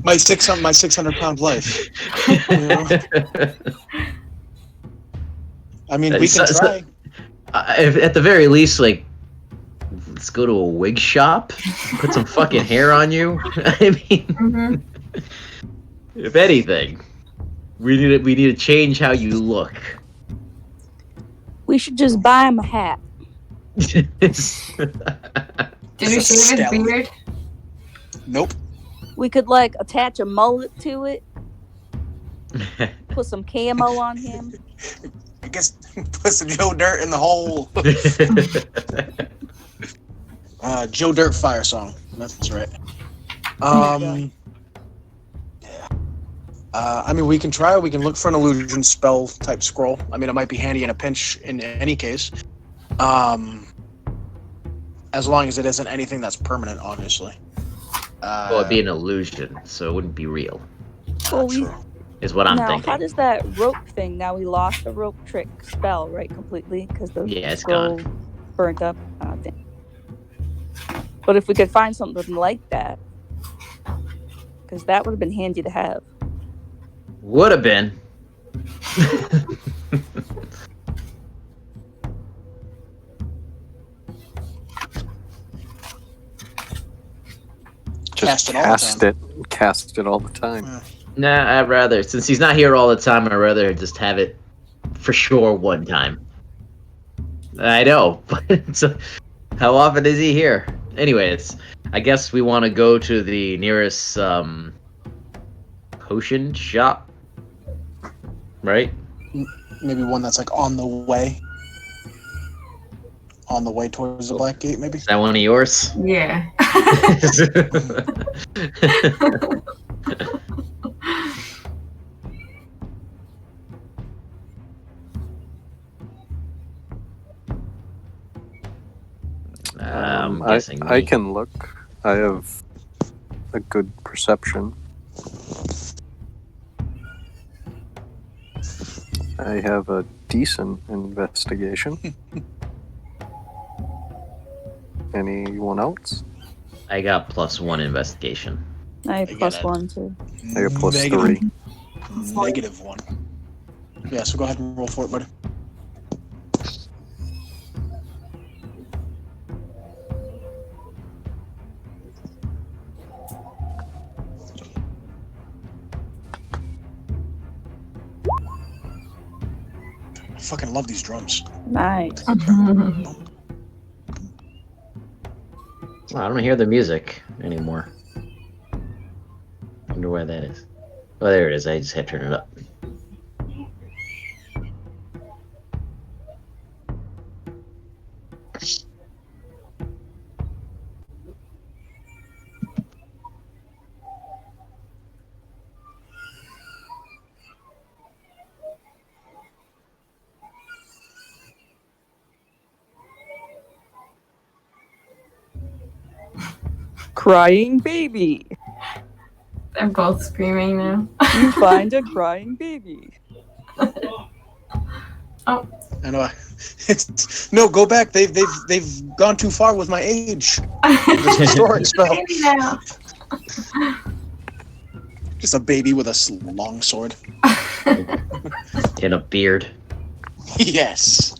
my 600-pound life. You know? I mean, we can try. If, at the very least, like, let's go to a wig shop, put some fucking hair on you. I mean, if anything, we need to change how you look. We should just buy him a hat. Did we shave his beard? Nope. We could like attach a mullet to it. Put some camo on him. I guess put some Joe Dirt in the hole. Joe Dirt fire song. That's right. Yeah. I mean, we can try. We can look for an illusion spell type scroll. I mean, it might be handy in a pinch in any case. As long as it isn't anything that's permanent, obviously. Well, it'd be an illusion, so it wouldn't be real. Well, is what I'm now, thinking. how does that rope thing? Now we lost the rope trick spell, right? Completely because the Yeah, it's scroll burnt up. Oh, damn. But if we could find something like that, because that would have been handy to have. Would have been. Just cast it all the time. Yeah. Nah, I'd rather, since he's not here all the time, I'd rather just have it for sure one time. I know, but how often is he here? Anyway, I guess we want to go to the nearest potion shop, right? Maybe one that's like on the way towards the Black Gate. Maybe. Is that one of yours? Yeah. I'm guessing. I can look. I have a good perception. I have a decent investigation. Anyone else? I got +1 investigation. I have I plus get it. 1 too. I got +3. -1. Yeah, so go ahead and roll for it, buddy. I fucking love these drums. Nice. Oh, I don't hear the music anymore. Wonder why that is. Oh, there it is. I just had to turn it up. Crying baby. They're both screaming now. You find a crying baby. Oh. I know. No, go back. They've gone too far with my age. This historic spell. Baby now. Just a baby with a long sword. In a beard. Yes.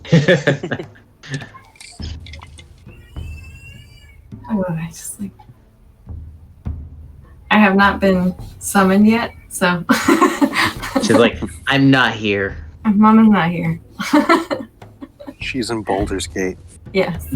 Oh, I have not been summoned yet, so She's like, I'm not here. Mom is not here. She's in Baldur's Gate. Yes.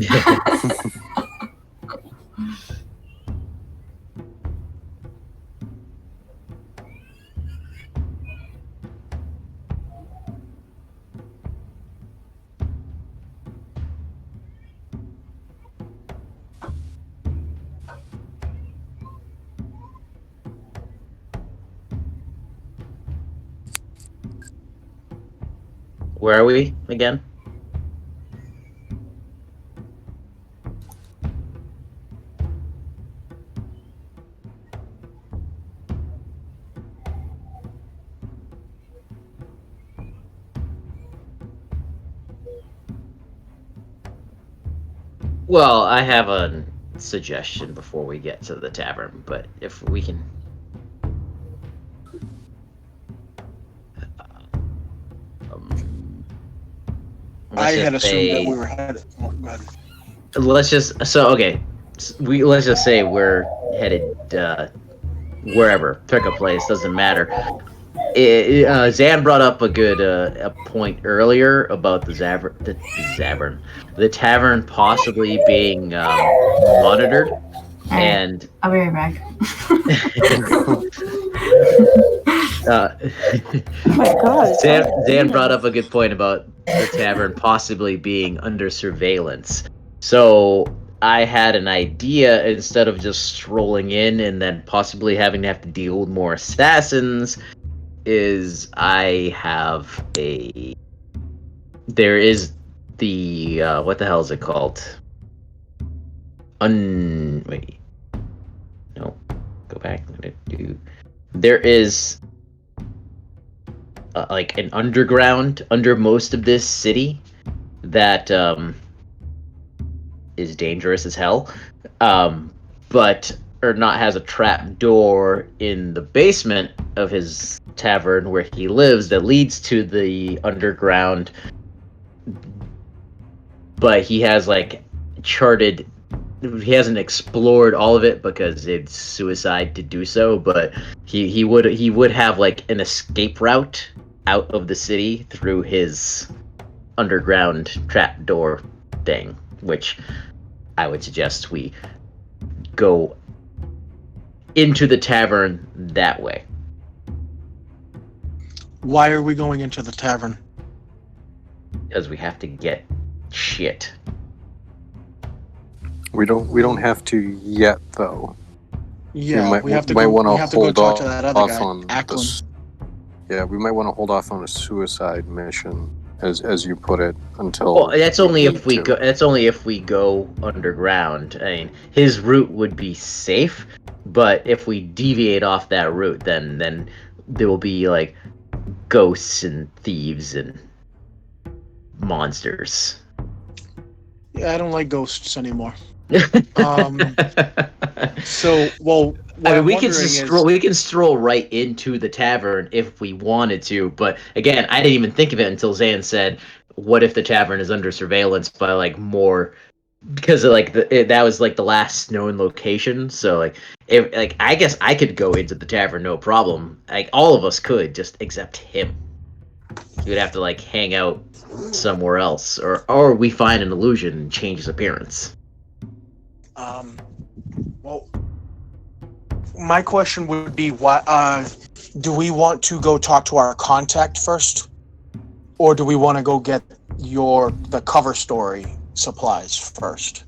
Where are we again? Well, I have a suggestion before we get to the tavern, but if we can... I let's had just assumed that say- we were headed. Oh, go ahead. Let's just let's just say we're headed wherever. Pick a place, doesn't matter. Zan brought up a good a point earlier about the tavern possibly being monitored, and I'll be right back. Oh my god. Zan brought up a good point about the tavern possibly being under surveillance. So I had an idea, instead of just strolling in and then possibly having to have to deal with more assassins, is there is the what the hell is it called? Wait. No. Go back. There is like an underground under most of this city that is dangerous as hell. But Erdnot has a trap door in the basement of his tavern where he lives that leads to the underground. But he has like charted. He hasn't explored all of it because it's suicide to do so. But he would have like an escape route out of the city through his underground trap door thing, which I would suggest we go into the tavern that way. Why are we going into the tavern? Because we have to get shit. We don't have to yet, though. Yeah, we have to might go. wanna We have to go hold talk to off that other guy, on Ackland. Yeah, we might want to hold off on a suicide mission, as you put it, until. Well, that's only if we need go. to. That's only if we go underground. I mean, his route would be safe, but if we deviate off that route, then there will be like ghosts and thieves and monsters. Yeah, I don't like ghosts anymore. So, well, what I mean, I'm we can wondering just is, stroll. We can stroll right into the tavern if we wanted to. But again, I didn't even think of it until Zan said, "What if the tavern is under surveillance by like more?" Because of, like that was like the last known location. So like, if like I guess I could go into the tavern no problem. Like all of us could, just except him. He would have to like hang out somewhere else, or we find an illusion and change his appearance. well, my question would be, why? Do we want to go talk to our contact first, or do we want to go get the cover story supplies first?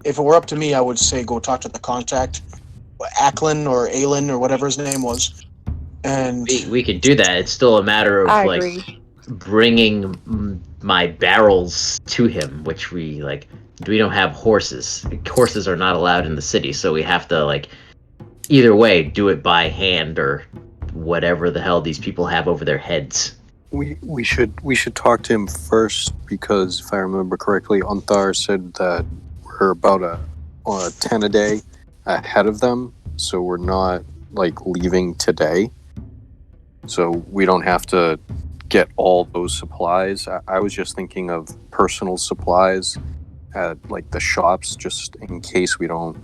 If it were up to me, I would say go talk to the contact, Ackland or Aylin or whatever his name was, and We could do that. It's still a matter of I like agree. bringing my barrels to him, which we don't have horses. Horses are not allowed in the city, so we have to like either way do it by hand or whatever the hell these people have over their heads. We should talk to him first, because if I remember correctly, Unthar said that we're about a 10 a day ahead of them, so we're not like leaving today. So we don't have to get all those supplies. I was just thinking of personal supplies at like the shops, just in case we don't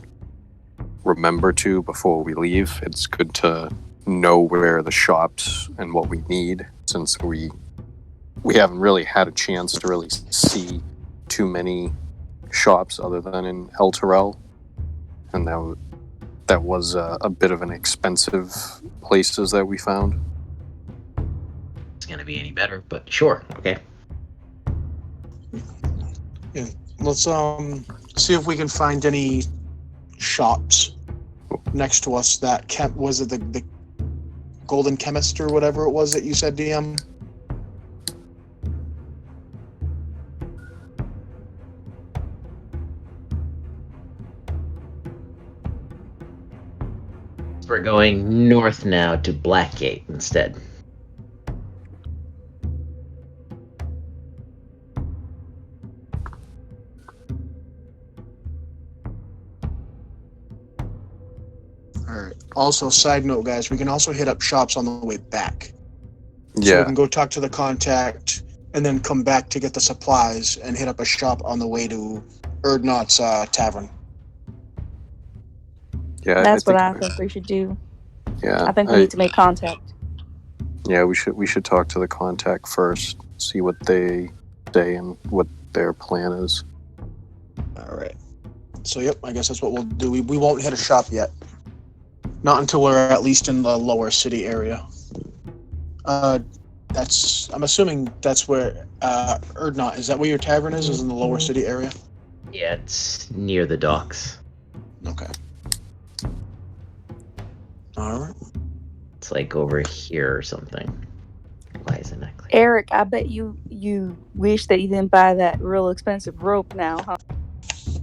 remember to before we leave. It's good to know where the shops and what we need, since we haven't really had a chance to really see too many shops other than in El Terrell, and that was a bit of an expensive places that we found. It's gonna be any better, but sure, okay. yeah, let's see if we can find any shops next to us that was it the Golden Chemist or whatever it was that you said, DM? We're going north now to Blackgate instead. Alright. Also, side note, guys, we can also hit up shops on the way back. So we Yeah, can go talk to the contact and then come back to get the supplies and hit up a shop on the way to Erdnot's tavern. yeah. That's what I think we should do. Yeah, I think we need to make contact. Yeah, we should talk to the contact first, see what they say and what their plan is. Alright. So, yep, I guess that's what we'll do. We won't hit a shop yet. Not until we're at least in the lower city area. I'm assuming that's where Erdnot, is that where your tavern is in the lower city area? Yeah, it's near the docks. Okay. Alright. It's like over here or something. Why isn't that clear? Eric, I bet you wish that you didn't buy that real expensive rope now, huh?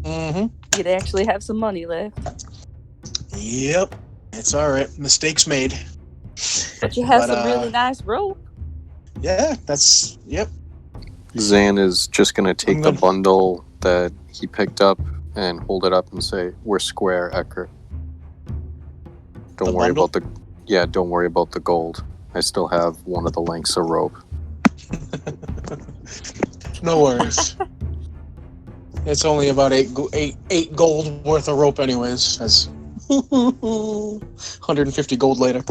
Mm-hmm. You'd actually have some money left. Yep. It's alright. Mistakes made. But you have But, some really nice rope. Yeah, that's yep. Zan is just going to take the gonna- bundle that he picked up and hold it up and say, "We're square, Ecker. Don't The worry bundle? about the don't worry about the gold. I still have one of the lengths of rope." No worries. It's only about eight gold worth of rope, anyways. That's 150 gold later.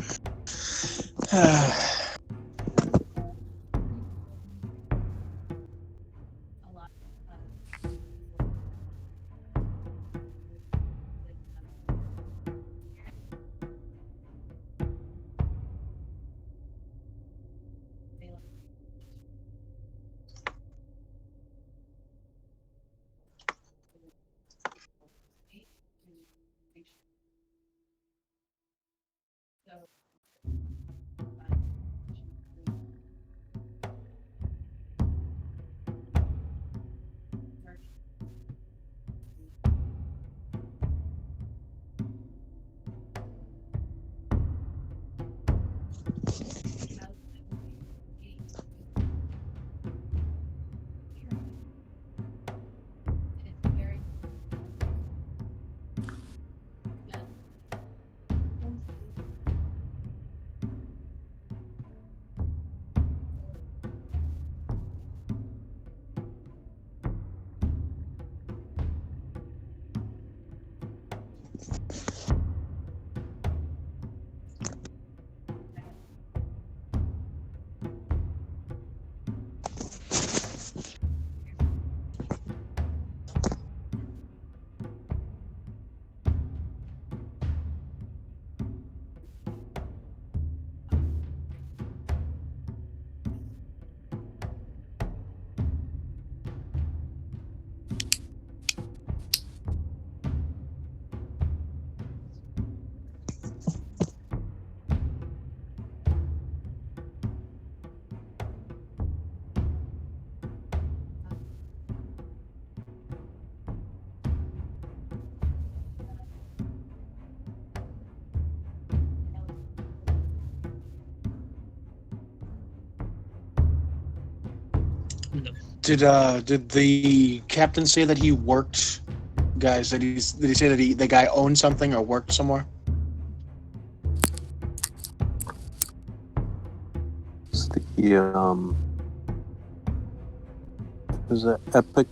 Did the captain say that he worked, guys? Did he say that the guy owned something or worked somewhere? It's is that epic?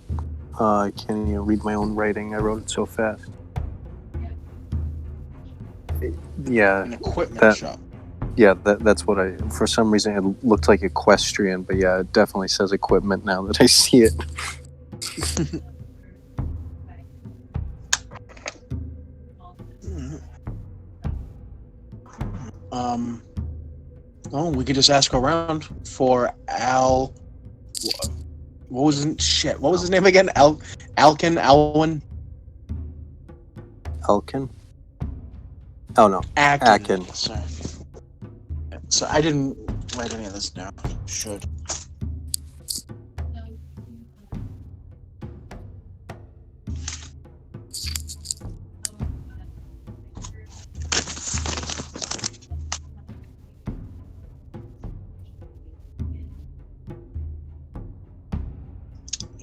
I can't even read my own writing. I wrote it so fast. Yeah, An equipment that- shop. yeah. That's what I. For some reason, it looked like equestrian, but yeah, it definitely says equipment now that I see it. Oh, we could just ask around for Al. What was his shit? What was his name again? Alwyn. Elkin? Oh no, Akin. Sorry. So I didn't write any of this down. Should.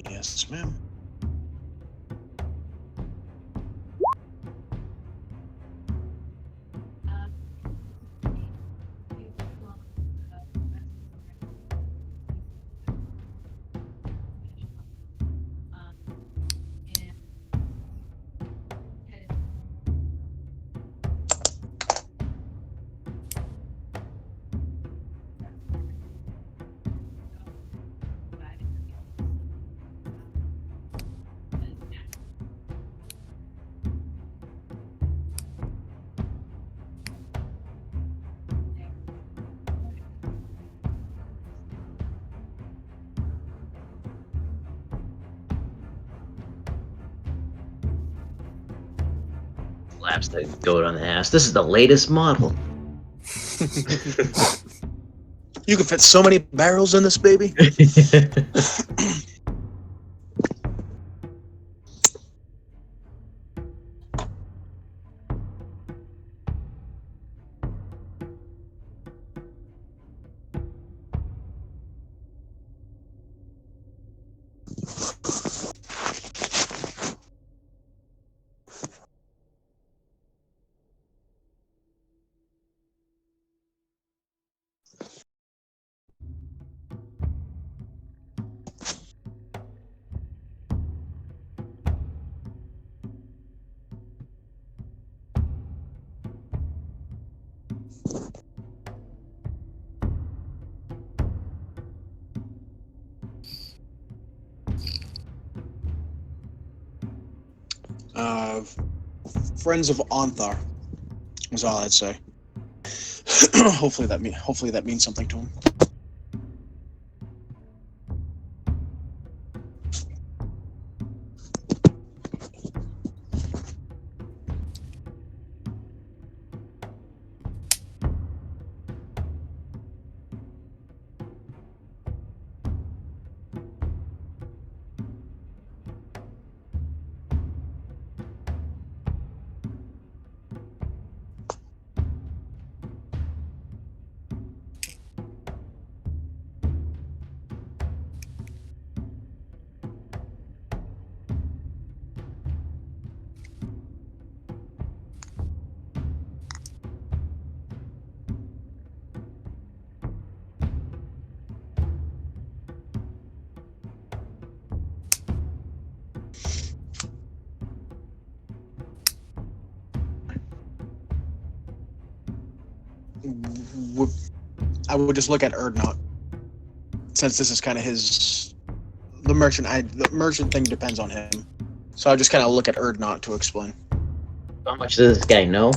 Yes, ma'am. Slaps the goat on the ass. This is the latest model. You can fit so many barrels in this baby. friends of Anthar. Is all I'd say. hopefully that means something to him. I would just look at Erdnot, since this is kind of the merchant thing depends on him. So I just kind of look at Erdnot to explain. How much does this guy know?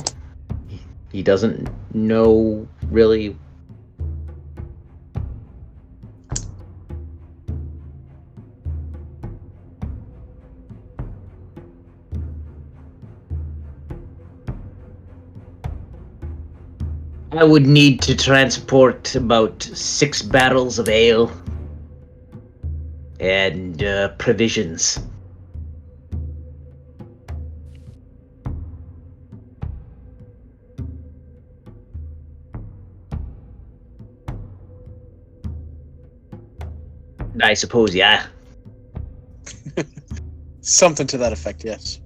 He doesn't know really. I would need to transport about 6 barrels of ale and provisions. I suppose, yeah. Something to that effect, yes.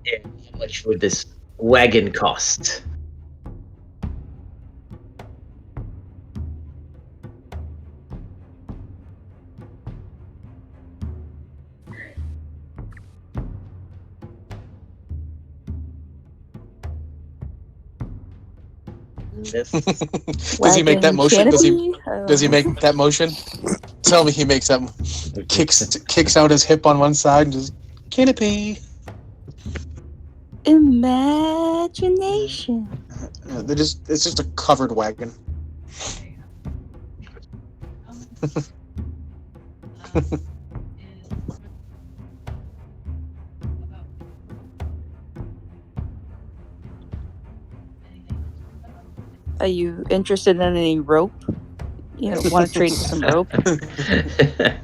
Yeah, how much would this wagon cost? This Does he make that motion? Does he Canopy? make that motion? Tell me he makes that. Kicks out his hip on one side and just canopy. Imagination. It's just a covered wagon. Are you interested in any rope? You know, want to trade for some rope?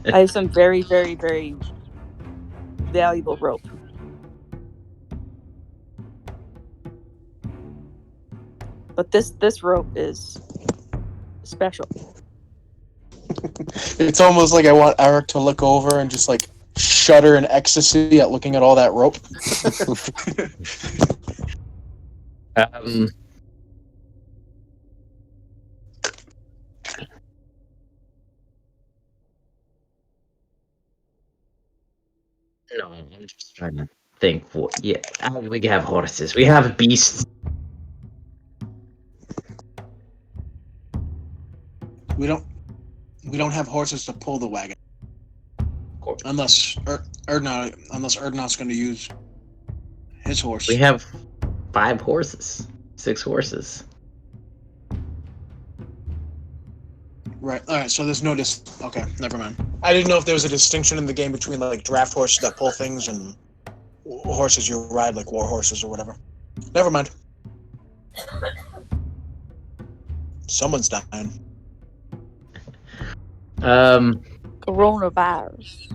I have some very, very, very valuable rope. But this rope is special. It's almost like I want Eric to look over and just like shudder in ecstasy at looking at all that rope. No, I'm just trying to think. Yeah, we have horses. We have beasts. We don't have horses to pull the wagon. Unless Erdnot's going to use his horse. We have 5 horses. 6 horses. Right. All right. So there's no Okay. Never mind. I didn't know if there was a distinction in the game between like draft horses that pull things and horses you ride, like war horses or whatever. Never mind. Someone's dying. Coronavirus.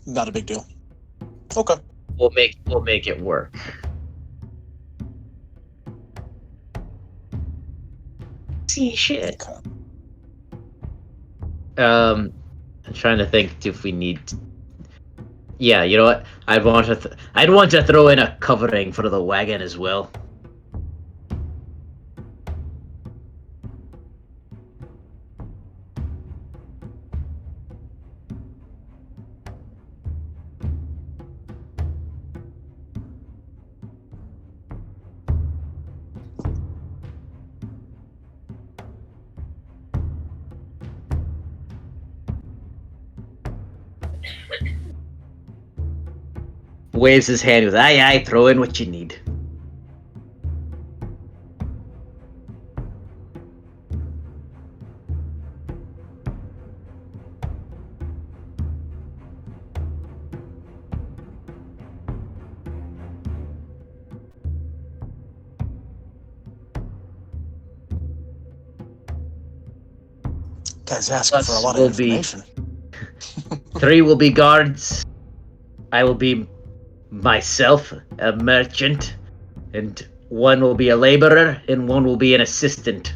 Not a big deal. Okay. We'll make it work. See shit. Okay. I'm trying to think if we need. Yeah, you know what? I'd want to throw in a covering for the wagon as well. Waves his hand with, aye, aye, throw in what you need. Guy's asking for a Us lot of will be information. 3 will be guards. I will be myself, a merchant, and 1 will be a laborer, and 1 will be an assistant.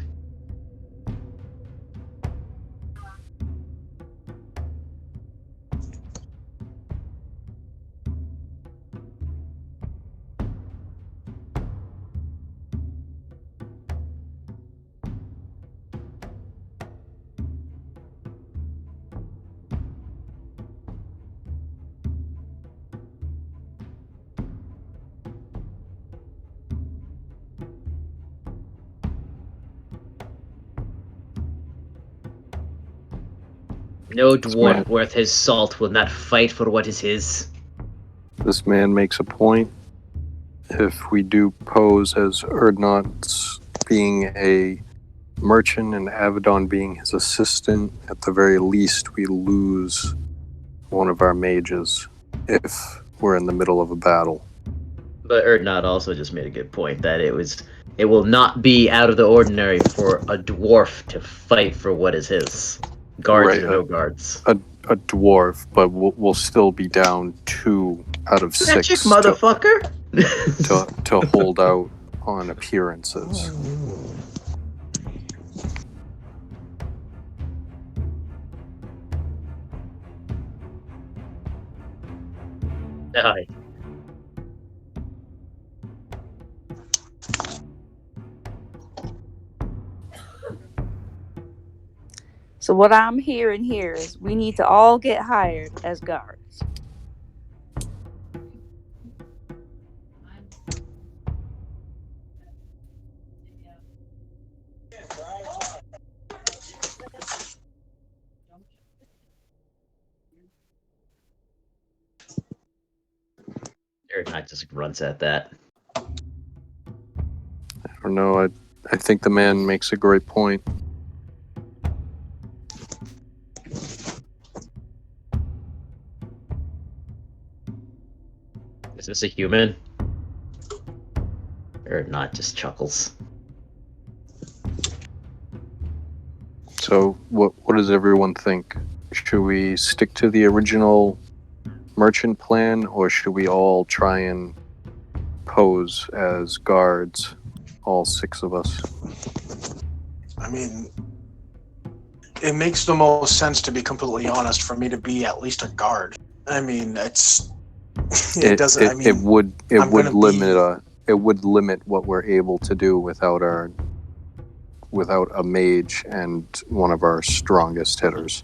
No Smart. dwarf worth his salt will not fight for what is his. This man makes a point. If we do pose as Erdnot's being a merchant and Avedon being his assistant, at the very least we lose one of our mages if we're in the middle of a battle. But Erdnot also just made a good point that it will not be out of the ordinary for a dwarf to fight for what is his. Guards Right, or no guards. A dwarf, but we'll still be down 2 out of 6 Magic, motherfucker! to hold out on appearances. Aye. So what I'm hearing here is we need to all get hired as guards. Erdnot just grunts at that. I don't know, I think the man makes a great point. Is this a human? Erdnot just chuckles. So what does everyone think? Should we stick to the original merchant plan, or should we all try and pose as guards, all 6 of us? I mean, it makes the most sense, to be completely honest, for me to be at least a guard. I mean, it doesn't. I mean, it would I'm gonna limit what we're able to do without a mage and one of our strongest hitters.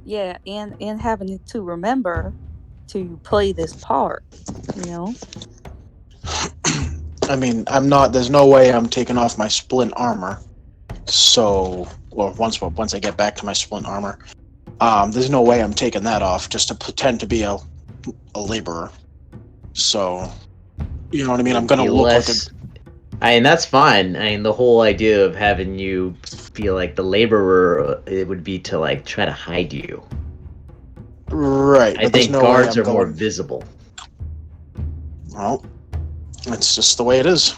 Yeah, and having to remember to play this part, you know? I mean, I'm not. There's no way I'm taking off my splint armor. So, well, once I get back to my splint armor, there's no way I'm taking that off just to pretend to be a laborer. So, you know what I mean? I'm gonna look like a. I mean, that's fine. I mean, the whole idea of having you feel like the laborer, it would be to like try to hide you. Right. I think guards are more visible. Well, it's just the way it is.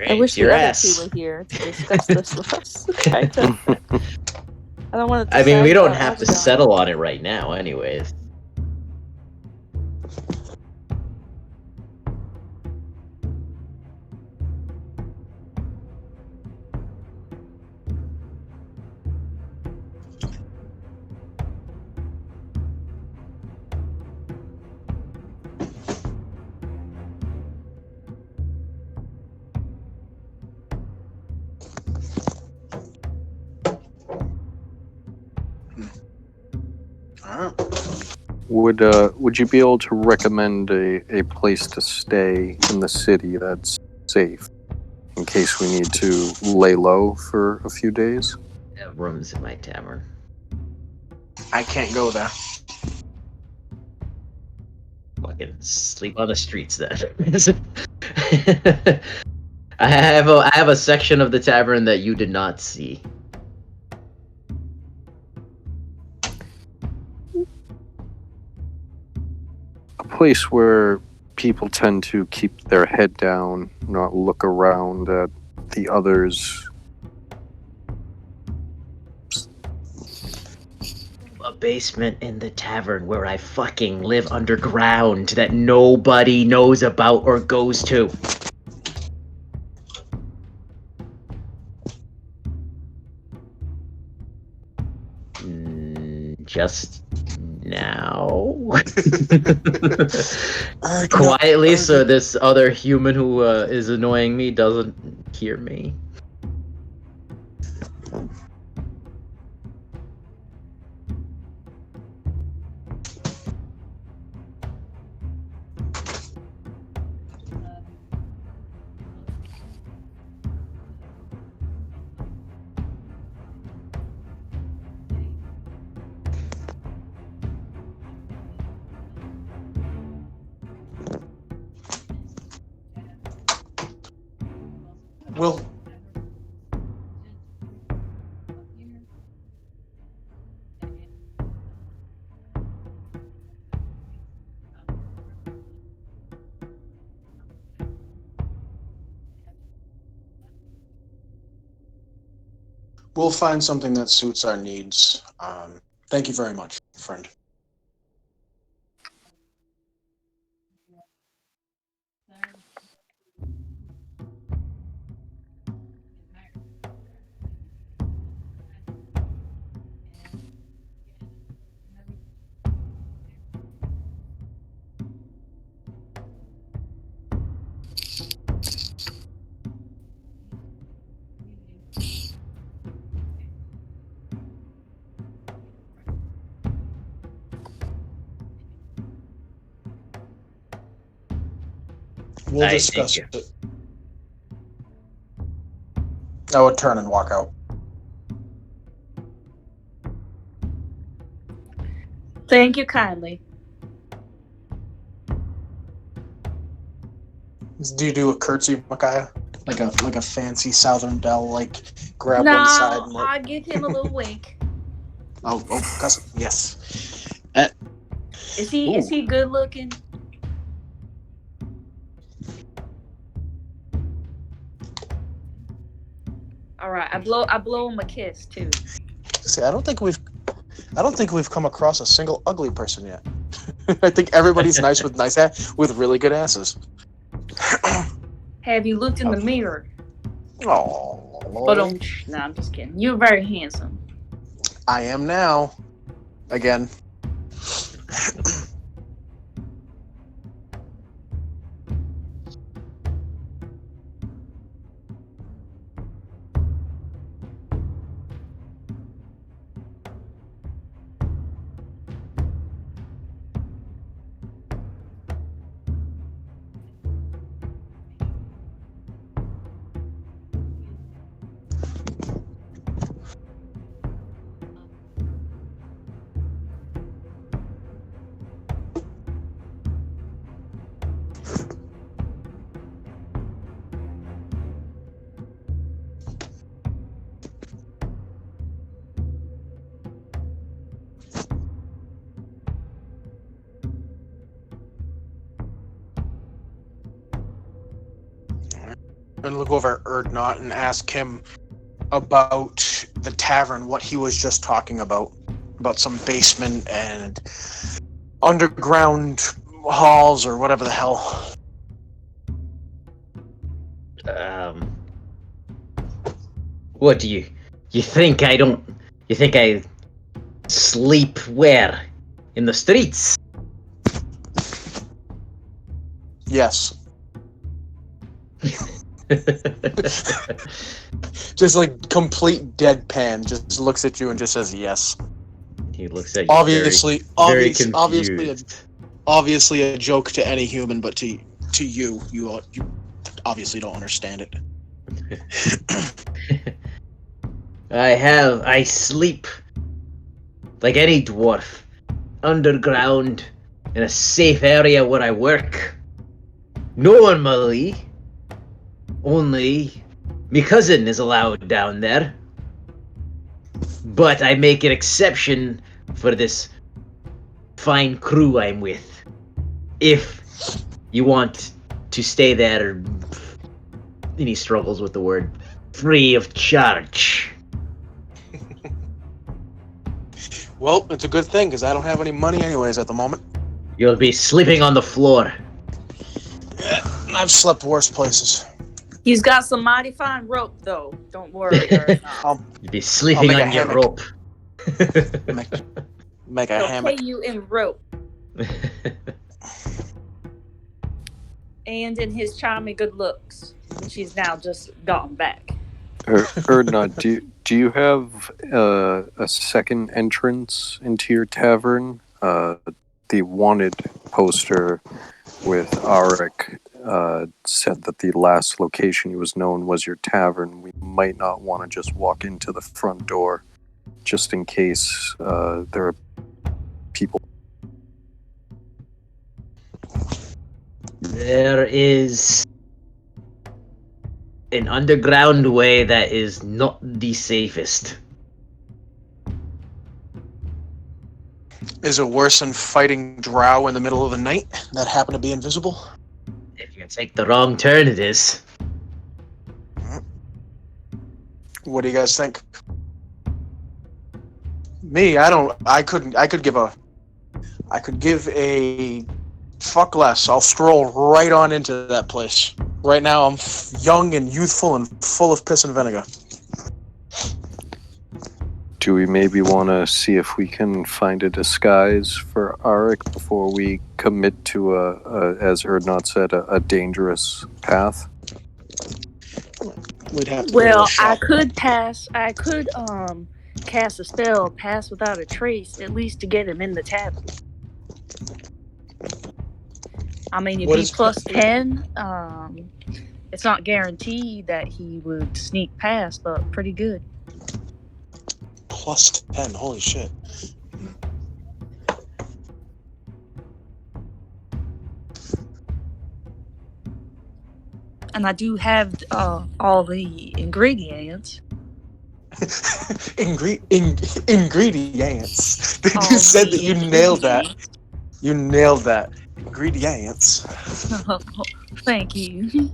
I wish the your other ass. 2 were here to discuss this with us. I don't want to. I mean, we don't have to settle on it right now, anyways. Would you be able to recommend a place to stay in the city that's safe in case we need to lay low for a few days? I have rooms in my tavern. I can't go there. Fucking sleep on the streets then. I have a section of the tavern that you did not see. A place where people tend to keep their head down, not look around at the others. A basement in the tavern where I fucking live underground that nobody knows about or goes to. Just now. Quietly, so this other human who is annoying me doesn't hear me. We'll find something that suits our needs. Thank you very much, friend. We'll discuss it. I would turn and walk out. Thank you kindly. Do you do a curtsy, Micaiah? Like a fancy Southern belle, like grab No, one side and I give him a little wink. Oh, cousin, yes. Is he good looking? All right, I blow him a kiss too. See, I don't think we've come across a single ugly person yet. I think everybody's nice with really good asses. Have you looked in the mirror? Oh, But no, I'm just kidding. You're very handsome. I am now. Again. And look over at Erdnot and ask him about the tavern, what he was just talking about some basement and underground halls or whatever the hell. What do you think I don't? You think I sleep where? In the streets? Yes. Just like complete deadpan, just looks at you and just says yes. He looks at you Obviously, very obviously, confused. obviously a joke to any human, but to you obviously don't understand it. I sleep like any dwarf, underground, in a safe area where I work. Normally, only my cousin is allowed down there. But I make an exception for this fine crew I'm with. If you want to stay there, and he struggles with the word, free of charge. Well, it's a good thing because I don't have any money anyways at the moment. You'll be sleeping on the floor. I've slept worse places. He's got some mighty fine rope, though. Don't worry. I'll You'll be sleeping make a on your hammock. rope. make a He'll hammock. pay you in rope and in his charming good looks, which he's now just gotten back. Erdnot, do you have a second entrance into your tavern? The wanted poster with Arik said that the last location he was known was your tavern. We might not want to just walk into the front door, just in case there are people. There is an underground way that is not the safest. Is it worse than fighting drow in the middle of the night that happen to be invisible? If you take the wrong turn, it is. What do you guys think? Me, I could give a fuck less. I'll stroll right on into that place. Right now, I'm young and youthful and full of piss and vinegar. Do we maybe want to see if we can find a disguise for Arik before we commit to as Erdnot said, a dangerous path? We'd have to Well, I I could cast a spell, pass without a trace, at least to get him in the tavern. I mean, it'd What be is- plus 10. It's not guaranteed that he would sneak past, but pretty good. plus 10. Holy shit. And I do have all the ingredients. Ingredients. All You said the that you nailed that. You nailed that. Ingredients. Thank you.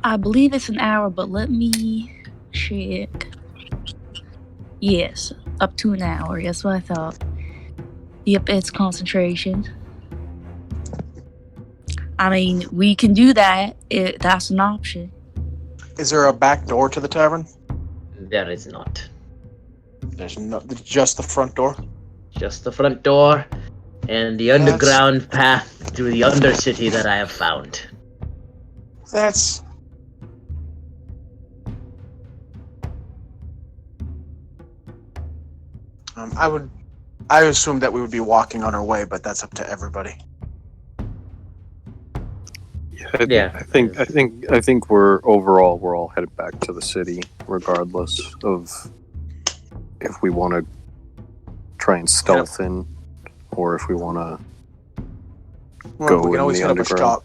I believe it's an hour, but let me check. Yes, up to an hour. That's what I thought. Yep, it's concentration. I mean, we can do that. That's an option. Is there a back door to the tavern? There is not. There's no, just the front door. Just the front door and the underground path through the undercity that I have found. That's. I assume that we would be walking on our way, but that's up to everybody. Yeah, I think we're all headed back to the city, regardless of if we want to try and stealth in, or if we want to go we can always in the hit up a underground. shop.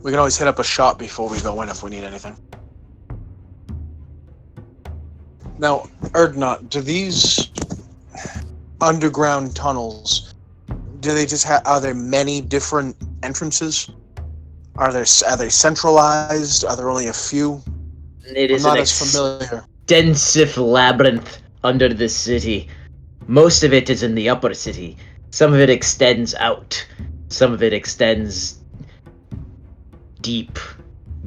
We can always hit up a shop before we go in if we need anything. Now, Erdnot, do these underground tunnels? Do they just have? Are there many different entrances? Are they centralized? Are there only a few? It is I'm not an as familiar. extensive labyrinth under the city. Most of it is in the upper city. Some of it extends out. Some of it extends deep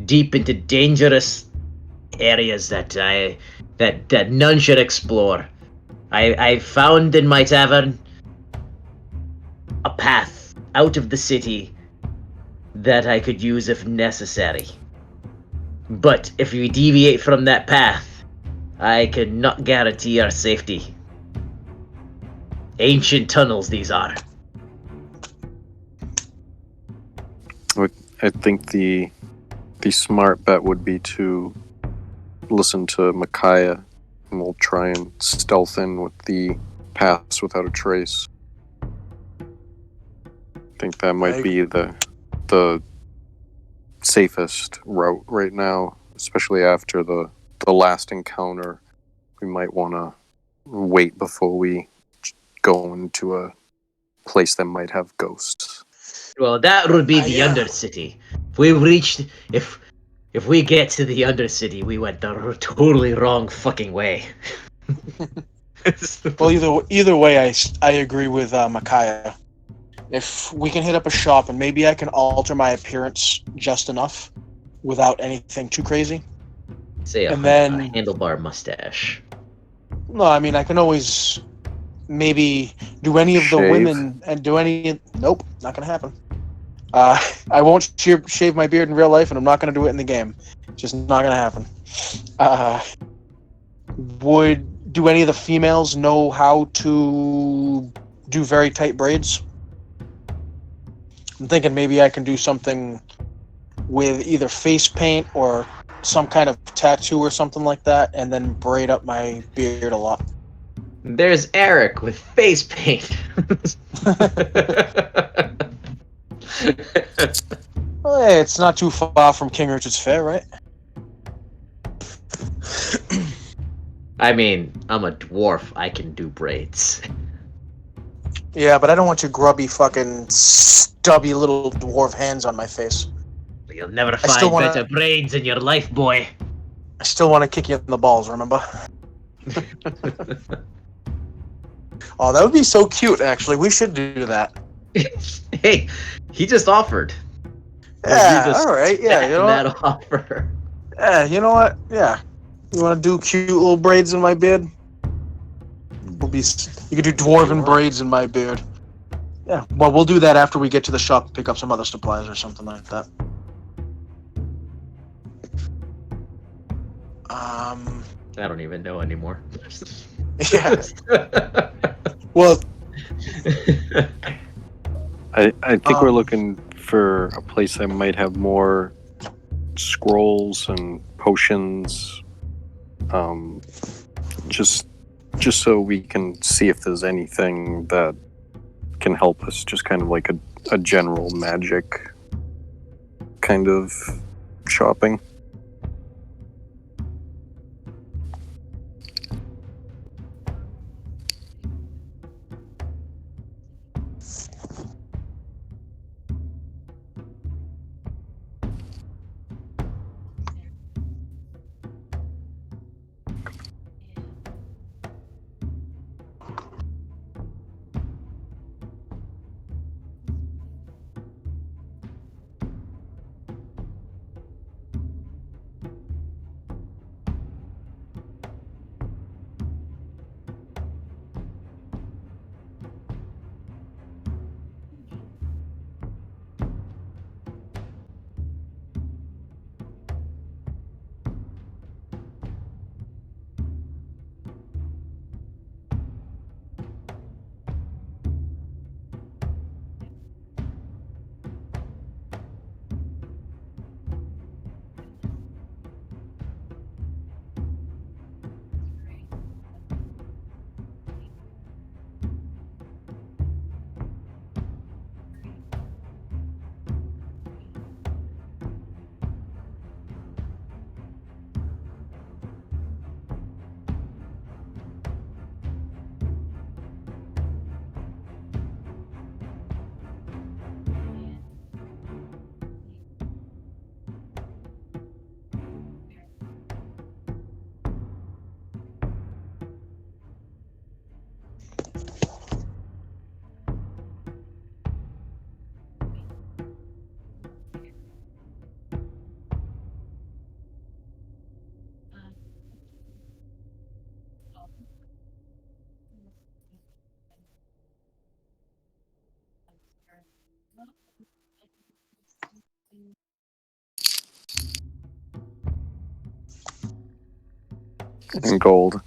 into dangerous areas that none should explore. I found in my tavern a path out of the city that I could use if necessary. But if we deviate from that path, I cannot guarantee our safety. Ancient tunnels these are. I think the smart bet would be to listen to Micaiah, and we'll try and stealth in with the pass without a trace. I think that might be the safest route right now, especially after the last encounter. We might want to wait before we go into a place that might have ghosts. Well, that would be the Undercity. If we get to the Undercity, we went the totally wrong fucking way. Well, either way, I agree with Micaiah. If we can hit up a shop and maybe I can alter my appearance just enough without anything too crazy. Say a And then- handlebar mustache. No, I mean I can always maybe do any of the Shave. women and do any. Nope, not gonna happen. I won't shave my beard in real life, and I'm not gonna do it in the game. Just not gonna happen. Would do any of the females know how to do very tight braids? I'm thinking maybe I can do something with either face paint or some kind of tattoo or something like that, and then braid up my beard a lot. There's Eric with face paint. Well, hey, it's not too far from King Richard's Fair, right? I mean, I'm a dwarf. I can do braids. Yeah, but I don't want your grubby, fucking, stubby little dwarf hands on my face. You'll never still find wanna- better braids in your life, boy. I still want to kick you in the balls, remember? Oh, that would be so cute, actually. We should do that. Hey, he just offered. Yeah, alright, yeah, you know what? That offer. Yeah, you know what? Yeah. You want to do cute little braids in my beard? You could do dwarven braids in my beard. Yeah, well, we'll do that after we get to the shop and pick up some other supplies or something like that. I don't even know anymore. Yeah. Well, I think we're looking for a place that might have more scrolls and potions. Just so we can see if there's anything that can help us. Just kind of like a general magic kind of shopping. and gold.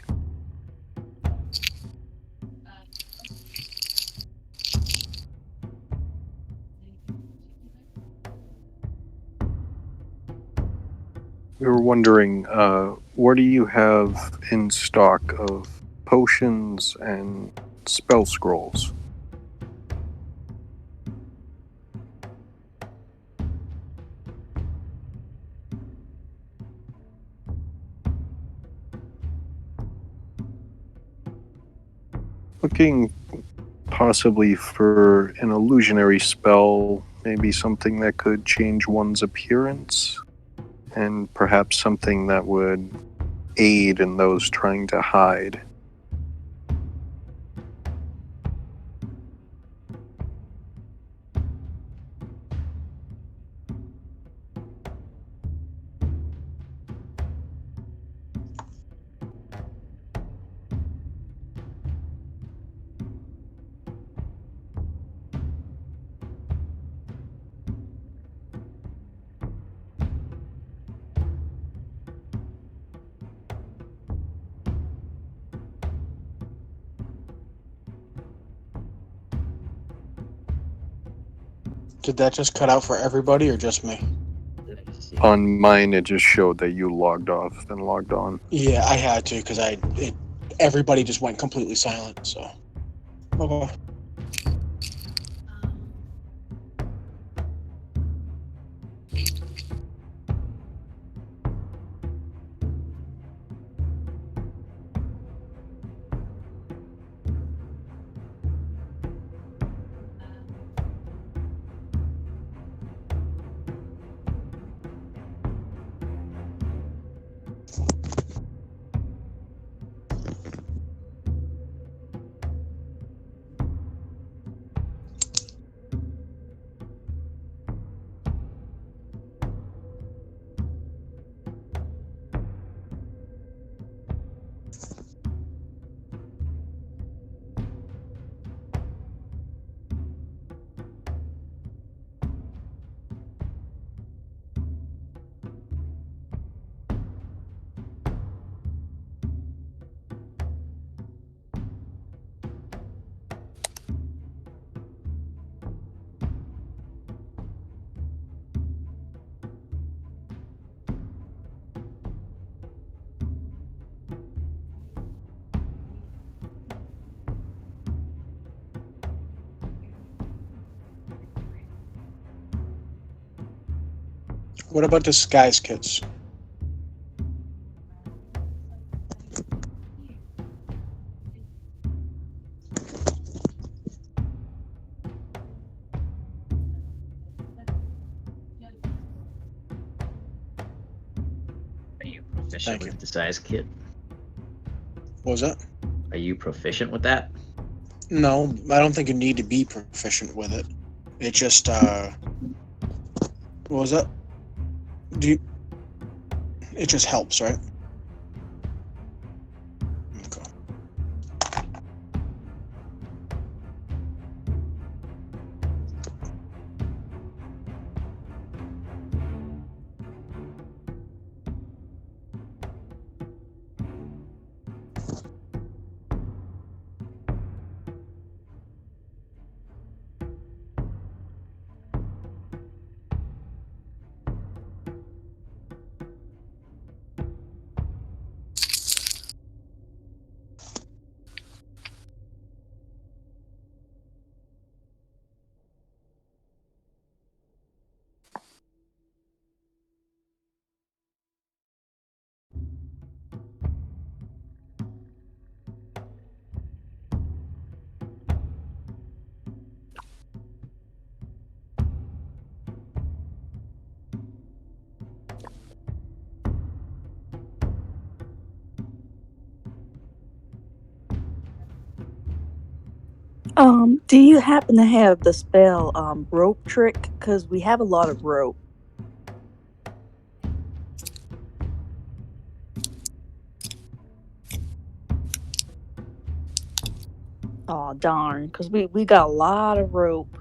We were wondering, what do you have in stock of potions and spell scrolls? Looking possibly for an illusionary spell, maybe something that could change one's appearance, and perhaps something that would aid in those trying to hide. Did that just cut out for everybody or just me? On mine, it just showed that you logged off, then logged on. Yeah, I had to because everybody just went completely silent. So, okay. What about disguise kits? Are you proficient Thank with you. the size kit? What was that? Are you proficient with that? No, I don't think you need to be proficient with it. It just what was that? Do you, it just helps, right? Okay. Do you happen to have the spell rope trick? Because we have a lot of rope. Oh darn! Because we got a lot of rope.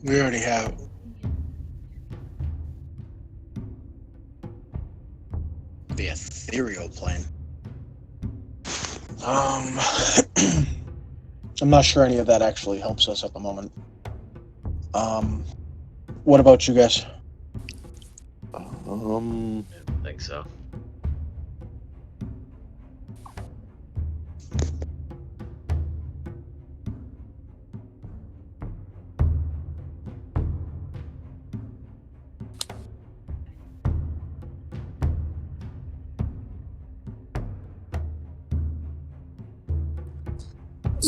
We already have. The ethereal plane. I'm not sure any of that actually helps us at the moment. What about you guys? I don't think so.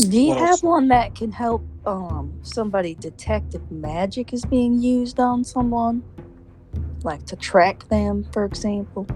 Do you What have else? one that can help somebody detect if magic is being used on someone? Like to track them, for example?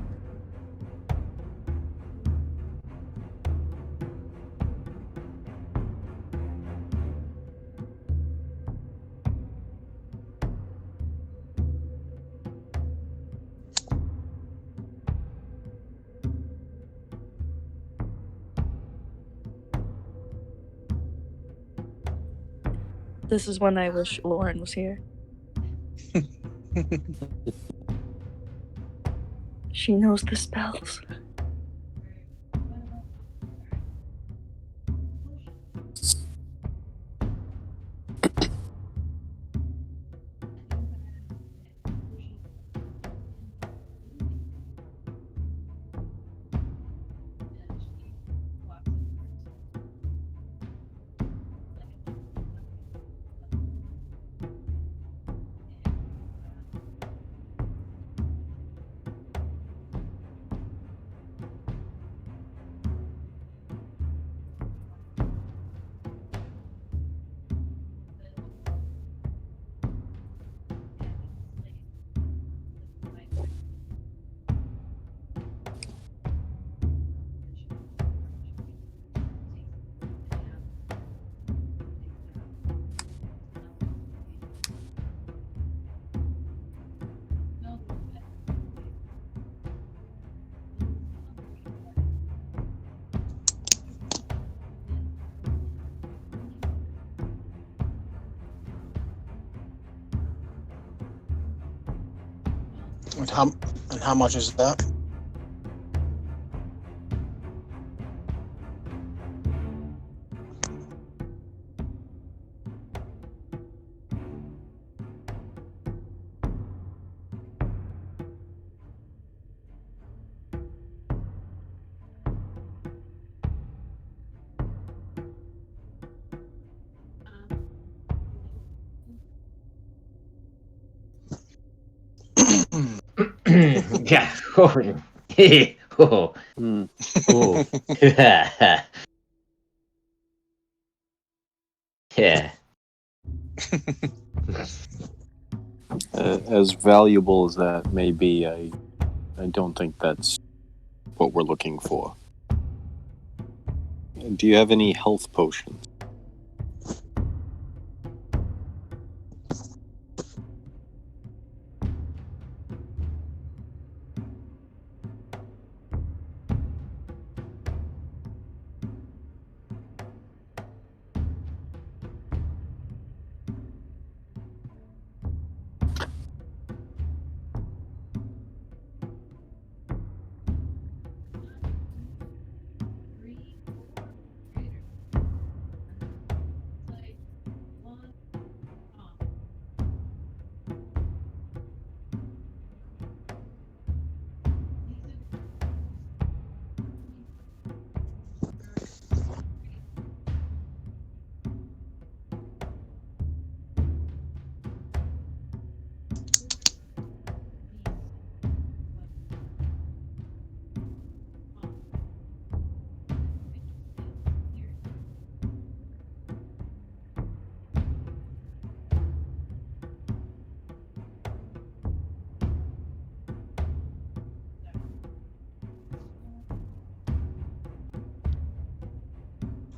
This is when I wish Lauren was here. She knows the spells. And how much is that? Yeah. Oh. Oh. Hmm. Oh. Yeah. As valuable as that may be, I don't think that's what we're looking for. Do you have any health potions?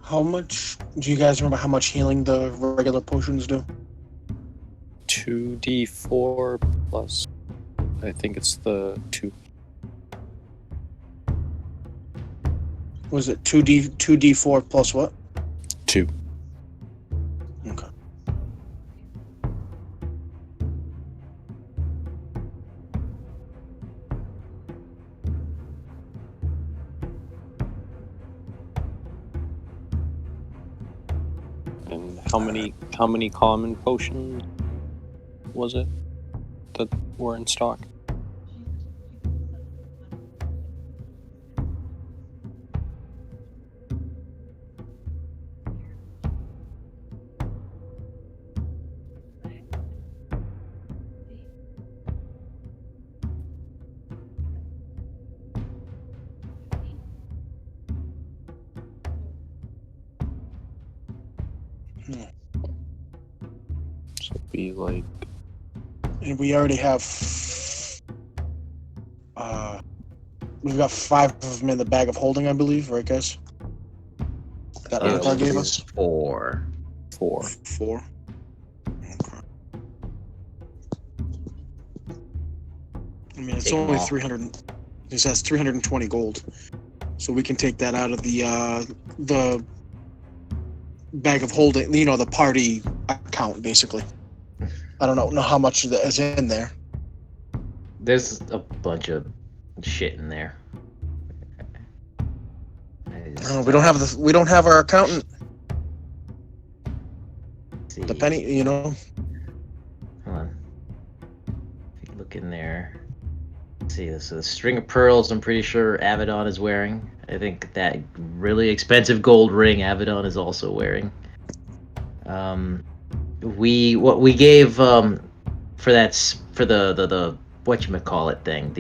How much? Do you guys remember how much healing the regular potions do? 2d4 plus. I think it's the 2. Was it 2d4 plus what? 2. Okay. And how many common potions was it that were in stock? So it'd be like And we already have. We've got 5 of them in the bag of holding, I believe, right, guys? That Yeah, Avatar gave we- us 4. 4. 4. Okay. I mean, it's Take 'em only all. 300. This has 320 gold, so we can take that out of the bag of holding. You know, the party account, basically. I don't know how much that is in there. There's a bunch of shit in there. We don't have our accountant, See. the penny. You know. Hold on. If you look in there. Let's see, so the string of pearls, I'm pretty sure Avedon is wearing. I think that really expensive gold ring Avedon is also wearing. What we gave for the whatchamacallit thing,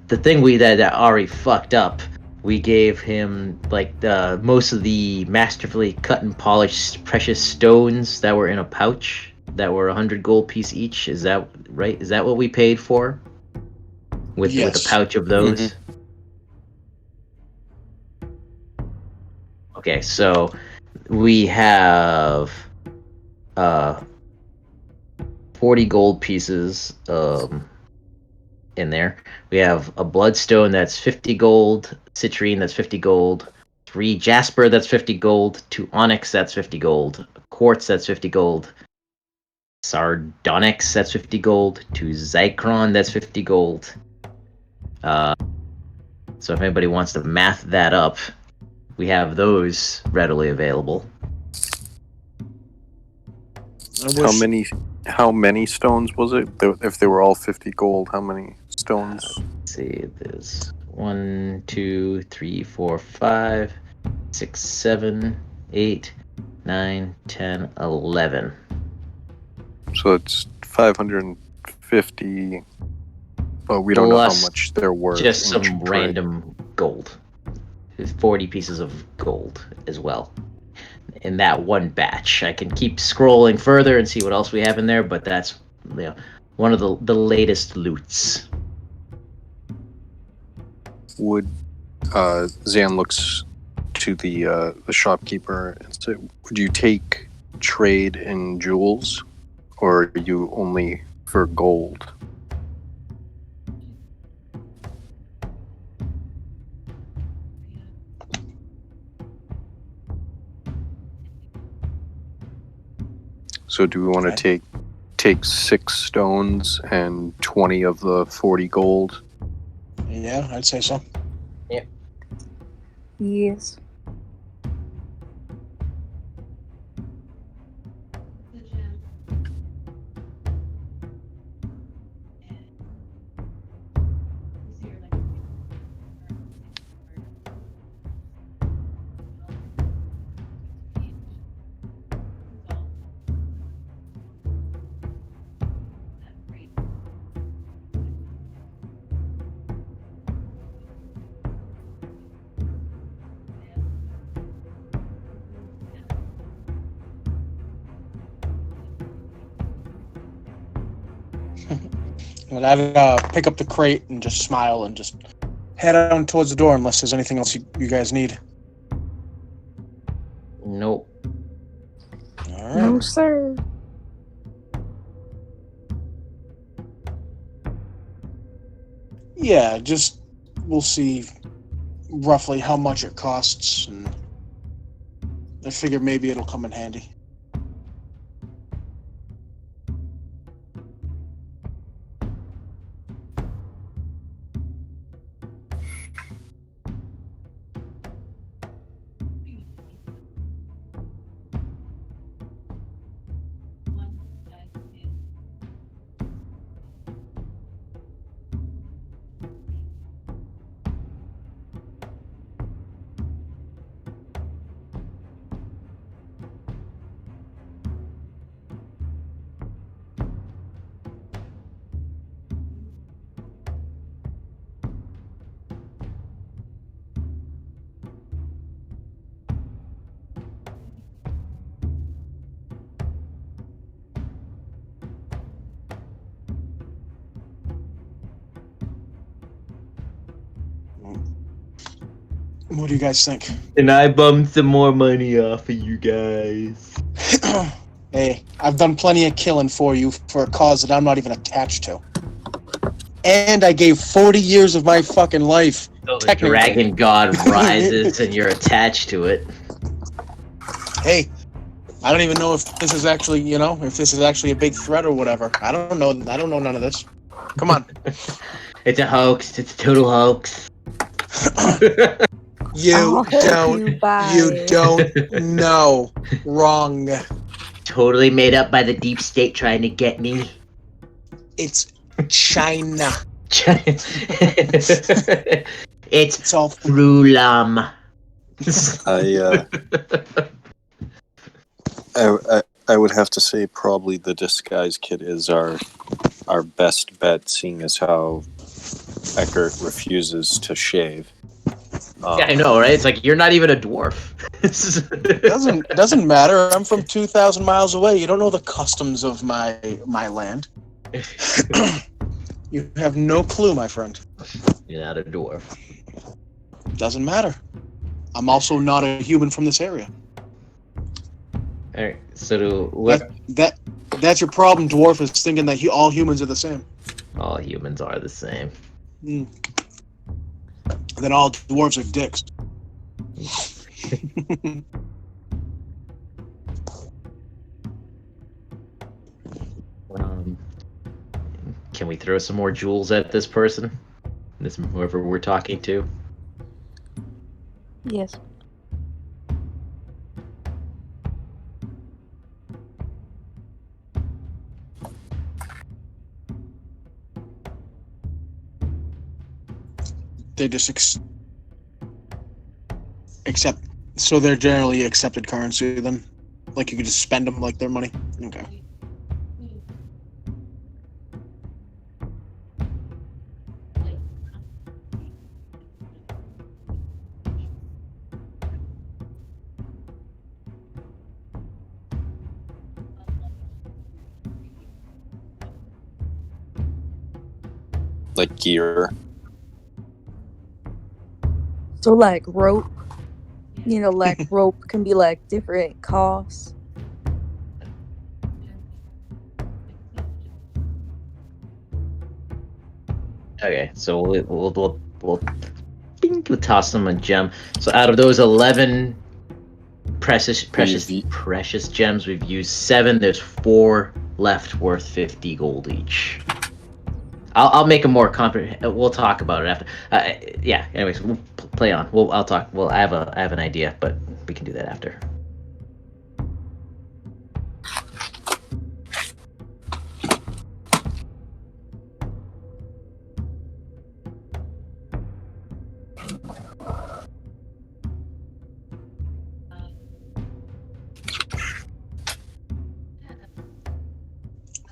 the thing that Ari fucked up. We gave him like the most of the masterfully cut and polished precious stones that were in a pouch that were 100 gold piece each. Is that right? Is that what we paid for? With a Yes. pouch of those. Okay, so we have 40 gold pieces in there. We have a bloodstone that's 50 gold, citrine that's 50 gold, 3 jasper that's 50 gold, 2 onyx that's 50 gold, quartz that's 50 gold, sardonyx that's 50 gold, 2 zychron that's 50 gold. So if anybody wants to math that up, we have those readily available. How many stones was it? If they were all 50 gold, how many stones? Let's see, there's 1, 2, 3, 4, 5, 6, 7, 8, 9, 10, 11. So it's 550, but we don't know how Plus much they're worth. just in some trade. random gold. There's 40 pieces of gold as well in that one batch. I can keep scrolling further and see what else we have in there, but that's one of the latest loots. Would Zan looks to the shopkeeper and say, "Would you take trade in jewels, or are you only for gold?" So do we want to take 6 stones and 20 of the 40 gold? Yeah, I'd say so. Yes. And I'd pick up the crate and just smile and just head on towards the door unless there's anything else you guys need. Nope. All right. No, sir. Yeah, just we'll see roughly how much it costs, and I figure maybe it'll come in handy. What do you guys think? And I bummed some more money off of you guys. Hey, I've done plenty of killing for you for a cause that I'm not even attached to. And I gave 40 years of my fucking life. So the Technically. dragon god rises and you're attached to it. Hey, I don't even know if this is actually, if this is actually a big threat or whatever. I don't know none of this. Come on. It's a hoax. It's a total hoax. You don't know. Wrong. Totally made up by the deep state trying to get me. It's China. It's all Frulam. I would have to say probably the disguise kit is our best bet, seeing as how Eckert refuses to shave. Yeah, I know, right? It's like you're not even a dwarf. doesn't matter. I'm from 2,000 miles away. You don't know the customs of my land. You have no clue, my friend. You're not a dwarf. Doesn't matter. I'm also not a human from this area. All right. So what? That's your problem, dwarf, is thinking that all humans are the same. All humans are the same. Then all dwarves are dicks. Can we throw some more jewels at this person? Whoever we're talking to? Yes. They just accept. So they're generally accepted currency then? Like you could just spend them like their money? Okay. Like gear. So like rope, like rope can be like different costs. Okay, so we'll toss them a gem. So out of those 11 precious gems, we've used 7. There's 4 left worth 50 gold each. I'll make a more comprehensive. We'll talk about it after. Yeah. Anyways, we'll play on. I'll talk. Well, I have an idea, but we can do that after.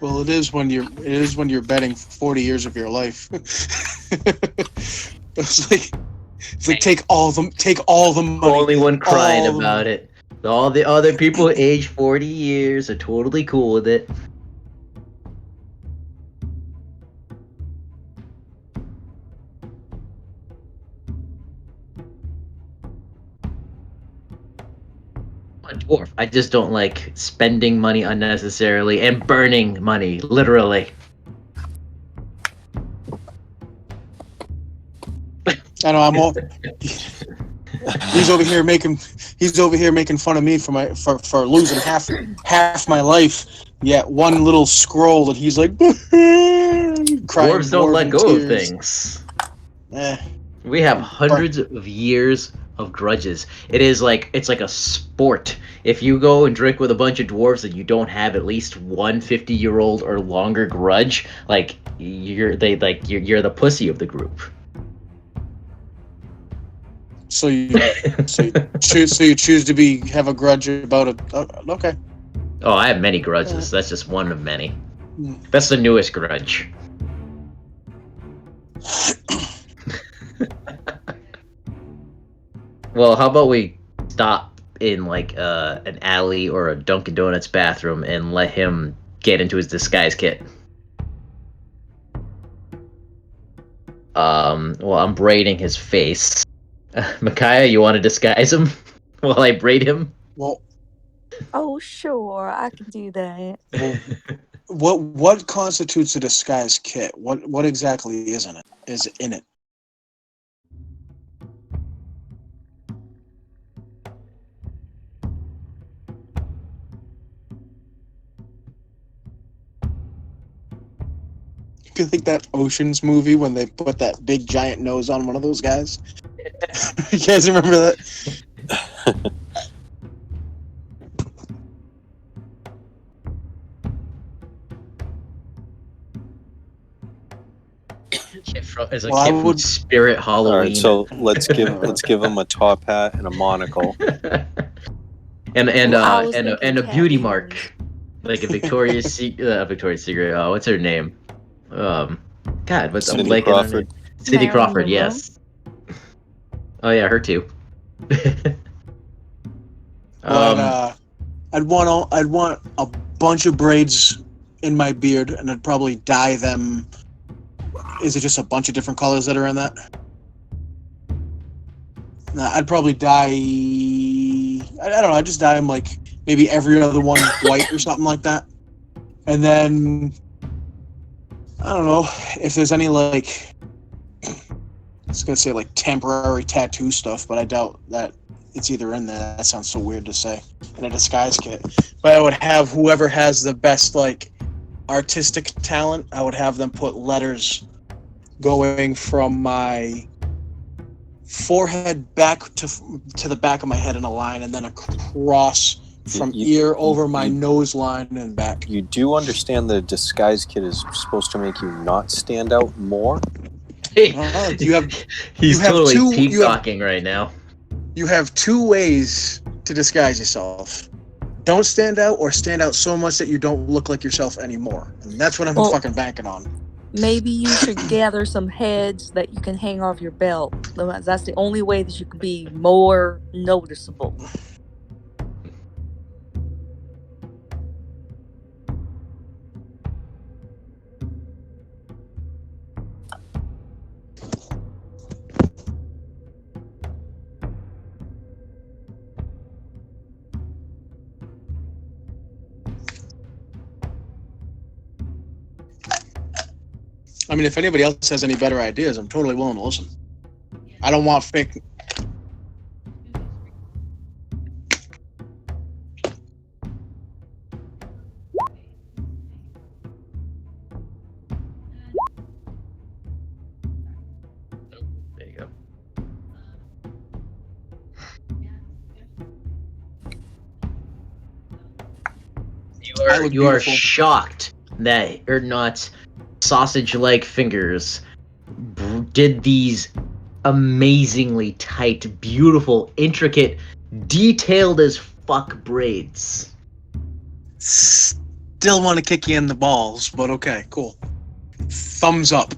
Well, it is when you're betting 40 years of your life. It's like take all the money. Only one crying about it. All the other people aged 40 years are totally cool with it. I'm a dwarf. I just don't like spending money unnecessarily and burning money, literally. I know. I'm all. He's over here making fun of me for losing half my life. Yet one little scroll that he's like crying. Dwarves don't let go tears. of things. Eh. We have hundreds of years of grudges. It's like a sport. If you go and drink with a bunch of dwarves and you don't have at least one 50-year-old or longer grudge, like you're the pussy of the group. So you choose to have a grudge about it. Okay. Oh, I have many grudges. That's just one of many. That's the newest grudge. Well, how about we stop in like an alley or a Dunkin' Donuts bathroom and let him get into his disguise kit. Well, I'm braiding his face. Micaiah, you want to disguise him while I braid him? Well, Oh, sure, I can do that. what constitutes a disguise kit? What exactly is in it? Is in it? You think that Ocean's movie when they put that big giant nose on one of those guys? You guys remember that? As a Well, I kid from would- Spirit All right, Halloween. so let's give him a top hat and a monocle. and Well, I was and thinking a beauty cat mark, ears. like a Victoria's Secret. Victoria's Secret. Oh, what's her name? God, what's I'm Cindy blanking on her Crawford. name. Cindy Marilyn Crawford. Monroe? Yes. Oh yeah, her too. But I'd want a bunch of braids in my beard, and I'd probably dye them. Is it just a bunch of different colors that are in that? Nah, I'd probably dye. I don't know. I'd just dye them like maybe every other one white or something like that. And then I don't know if there's any like I was gonna say like temporary tattoo stuff, but I doubt that it's either in there. That sounds so weird to say in a disguise kit. But I would have whoever has the best like artistic talent. I would have them put letters going from my forehead back to the back of my head in a line, and then across from ear over my nose line and back. You do understand the disguise kit is supposed to make you not stand out more? You have He's you have totally two- peak you have- talking right now. You have two ways to disguise yourself. Don't stand out, or stand out so much that you don't look like yourself anymore. And that's what I'm Well- fucking banking on. Maybe you should gather some heads that you can hang off your belt. That's the only way that you can be more noticeable. I mean, if anybody else has any better ideas, I'm totally willing to listen. I don't want fake. There you go. I look You are beautiful. shocked that Erdnot's sausage-like fingers did these amazingly tight, beautiful, intricate, detailed as fuck braids. Still want to kick you in the balls, but okay, cool. Thumbs up.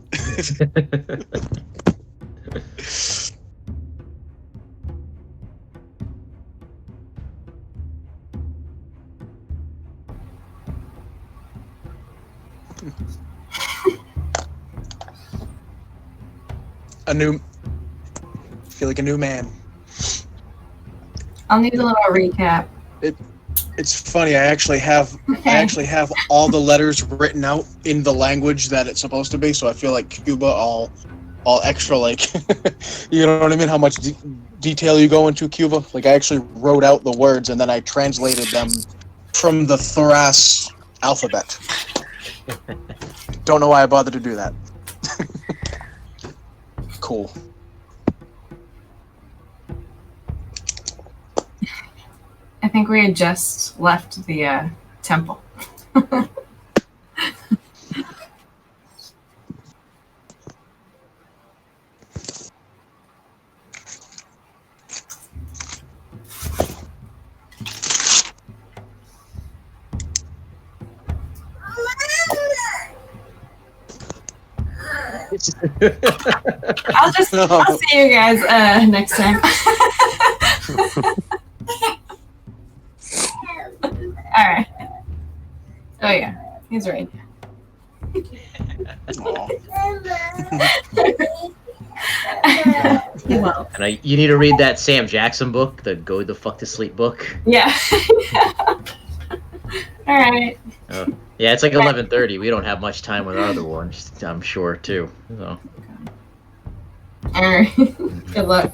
Feel like a new man. I'll need a little recap. It's funny. I actually have all the letters written out in the language that it's supposed to be. So I feel like Cuba all extra like, you know what I mean? How much detail you go into Cuba? Like I actually wrote out the words and then I translated them from the Thoras alphabet. Don't know why I bothered to do that. Cool. I think we had just left the temple. I'll see you guys next time. All right. Oh yeah, he's right. Well, And you need to read that Sam Jackson book, the Go the Fuck to Sleep book. yeah. All right. Yeah, it's like 11:30. We don't have much time with our other ones, I'm sure, too. So. All right. Good luck.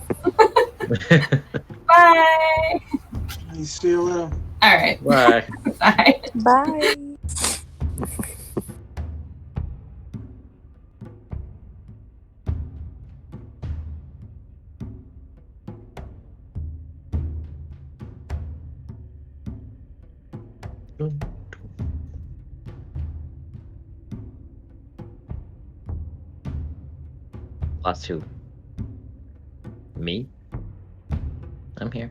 Bye. See you later. All right. Bye. Bye. Bye. Last two. Me? I'm here.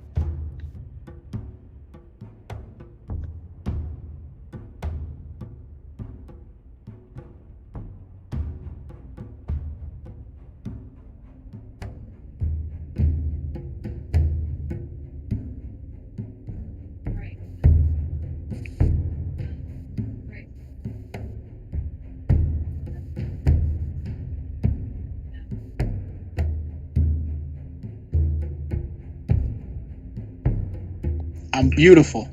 I'm beautiful.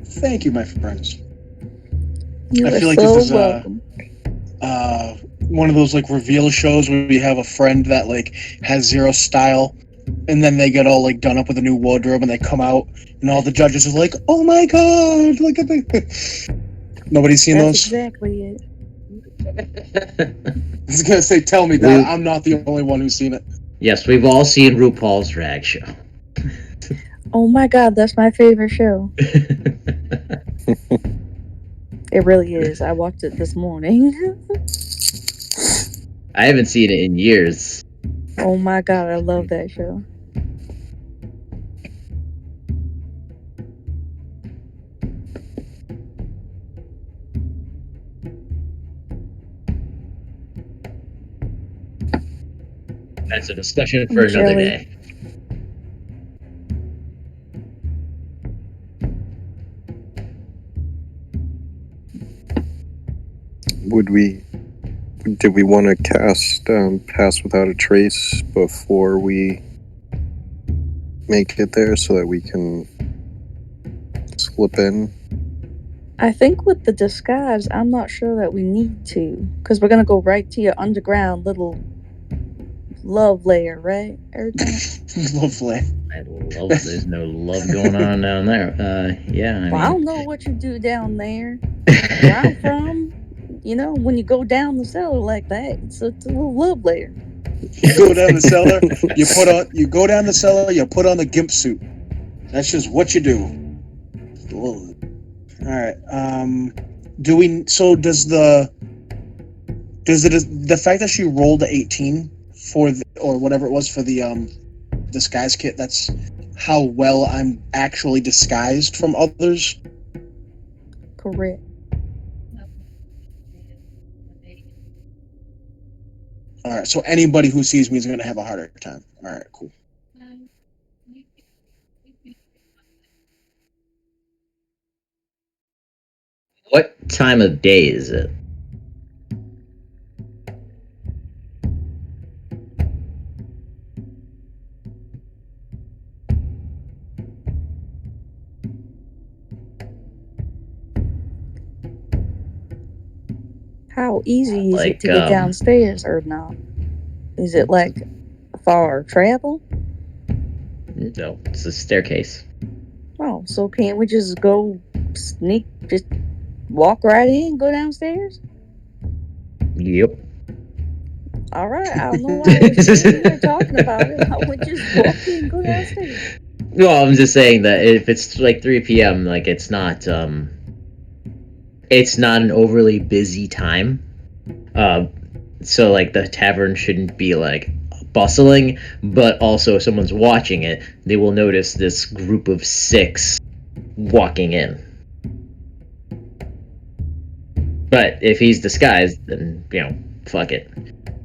Thank you, my friends. You I are feel like so this is welcome. one of those like reveal shows where we have a friend that like has zero style, and then they get all like done up with a new wardrobe, and they come out, and all the judges are like, "Oh my god, look at the." Nobody's seen That's those. exactly it. I was gonna say, tell me that I'm not the only one who's seen it. Yes, we've all seen RuPaul's Drag Show. Oh my god, that's my favorite show. It really is. I watched it this morning. I haven't seen it in years. Oh my god, I love that show. That's a discussion for another Jelly. day. Did we want to cast Pass Without a Trace before we make it there so that we can slip in? I think with the disguise, I'm not sure that we need to, because we're gonna go right to your underground little love layer, right? Everything. Lovely. I love. There's no love going on down there. Yeah, I mean. Well, I don't know what you do down there. Where I'm from, you know, when you go down the cellar like that, it's a little love layer. You go down the cellar, you go down the cellar, you put on the gimp suit. That's just what you do. Whoa. All right. Do we? So does the fact that she rolled the 18 for or whatever it was for the disguise kit? That's how well I'm actually disguised from others. Correct. All right. So anybody who sees me is going to have a harder time. All right. Cool. What time of day is it? How easy is Like, it to get downstairs or not? Is it like far travel? No, it's a staircase. Oh, so can't we just go just walk right in, go downstairs? Yep. All right, I don't know why we're standing here talking about it. I would just walk in, go downstairs. Well, I'm just saying that if it's like 3 p.m., like it's not an overly busy time. So like the tavern shouldn't be like bustling, but also if someone's watching it, they will notice this group of 6 walking in. But if he's disguised, then, fuck it.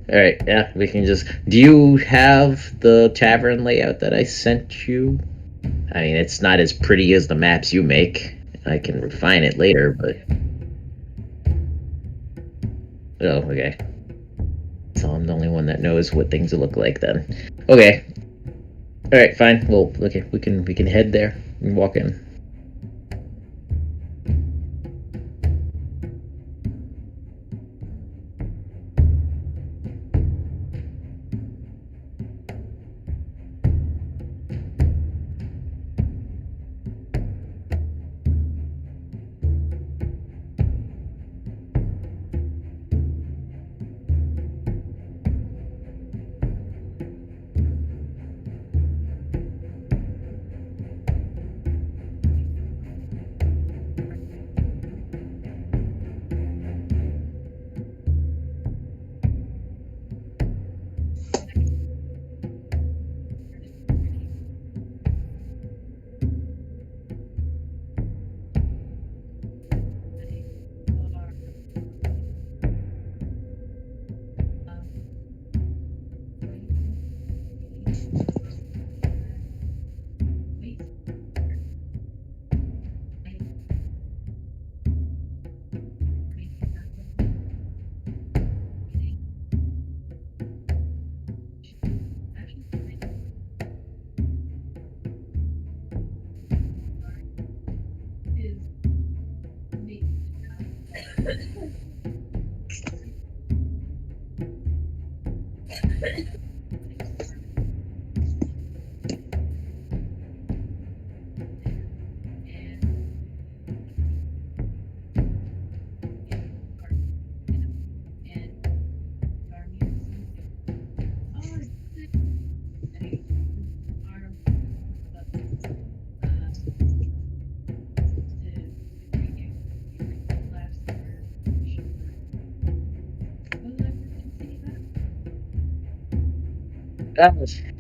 Alright, yeah, we can just... Do you have the tavern layout that I sent you? I mean, it's not as pretty as the maps you make. I can refine it later, but... Oh, okay. So I'm the only one that knows what things look like then. Okay. Alright, fine. Well, okay, we can head there and walk in.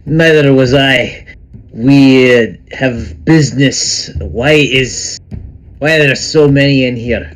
Neither was I. We have business. Why are there so many in here?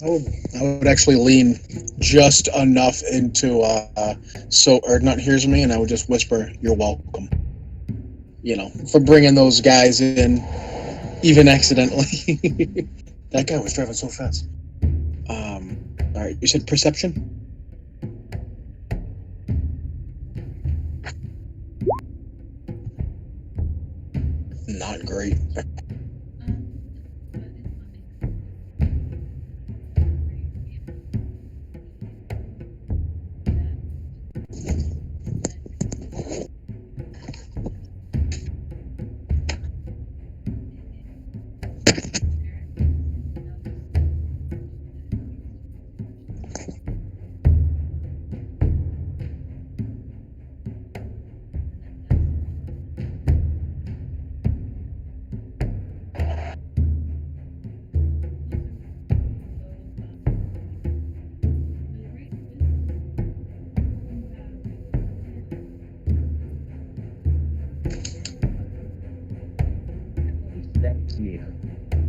I would actually lean just enough into or not hears me, and I would just whisper, "You're welcome." You know, for bringing those guys in, even accidentally. That guy was driving so fast. All right, you said perception? Not great.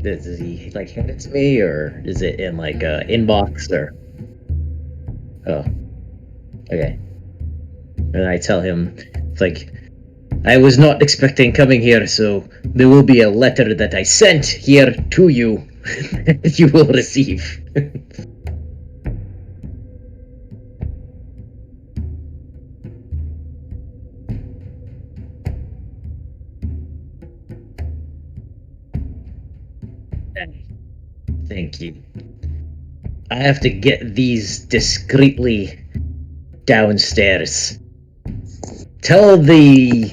Does he like hand it to me, or is it in like a inbox or? Oh, okay. And I tell him, it's like, I was not expecting coming here, so there will be a letter that I sent here to you that you will receive. Thank you. I have to get these discreetly downstairs. Tell the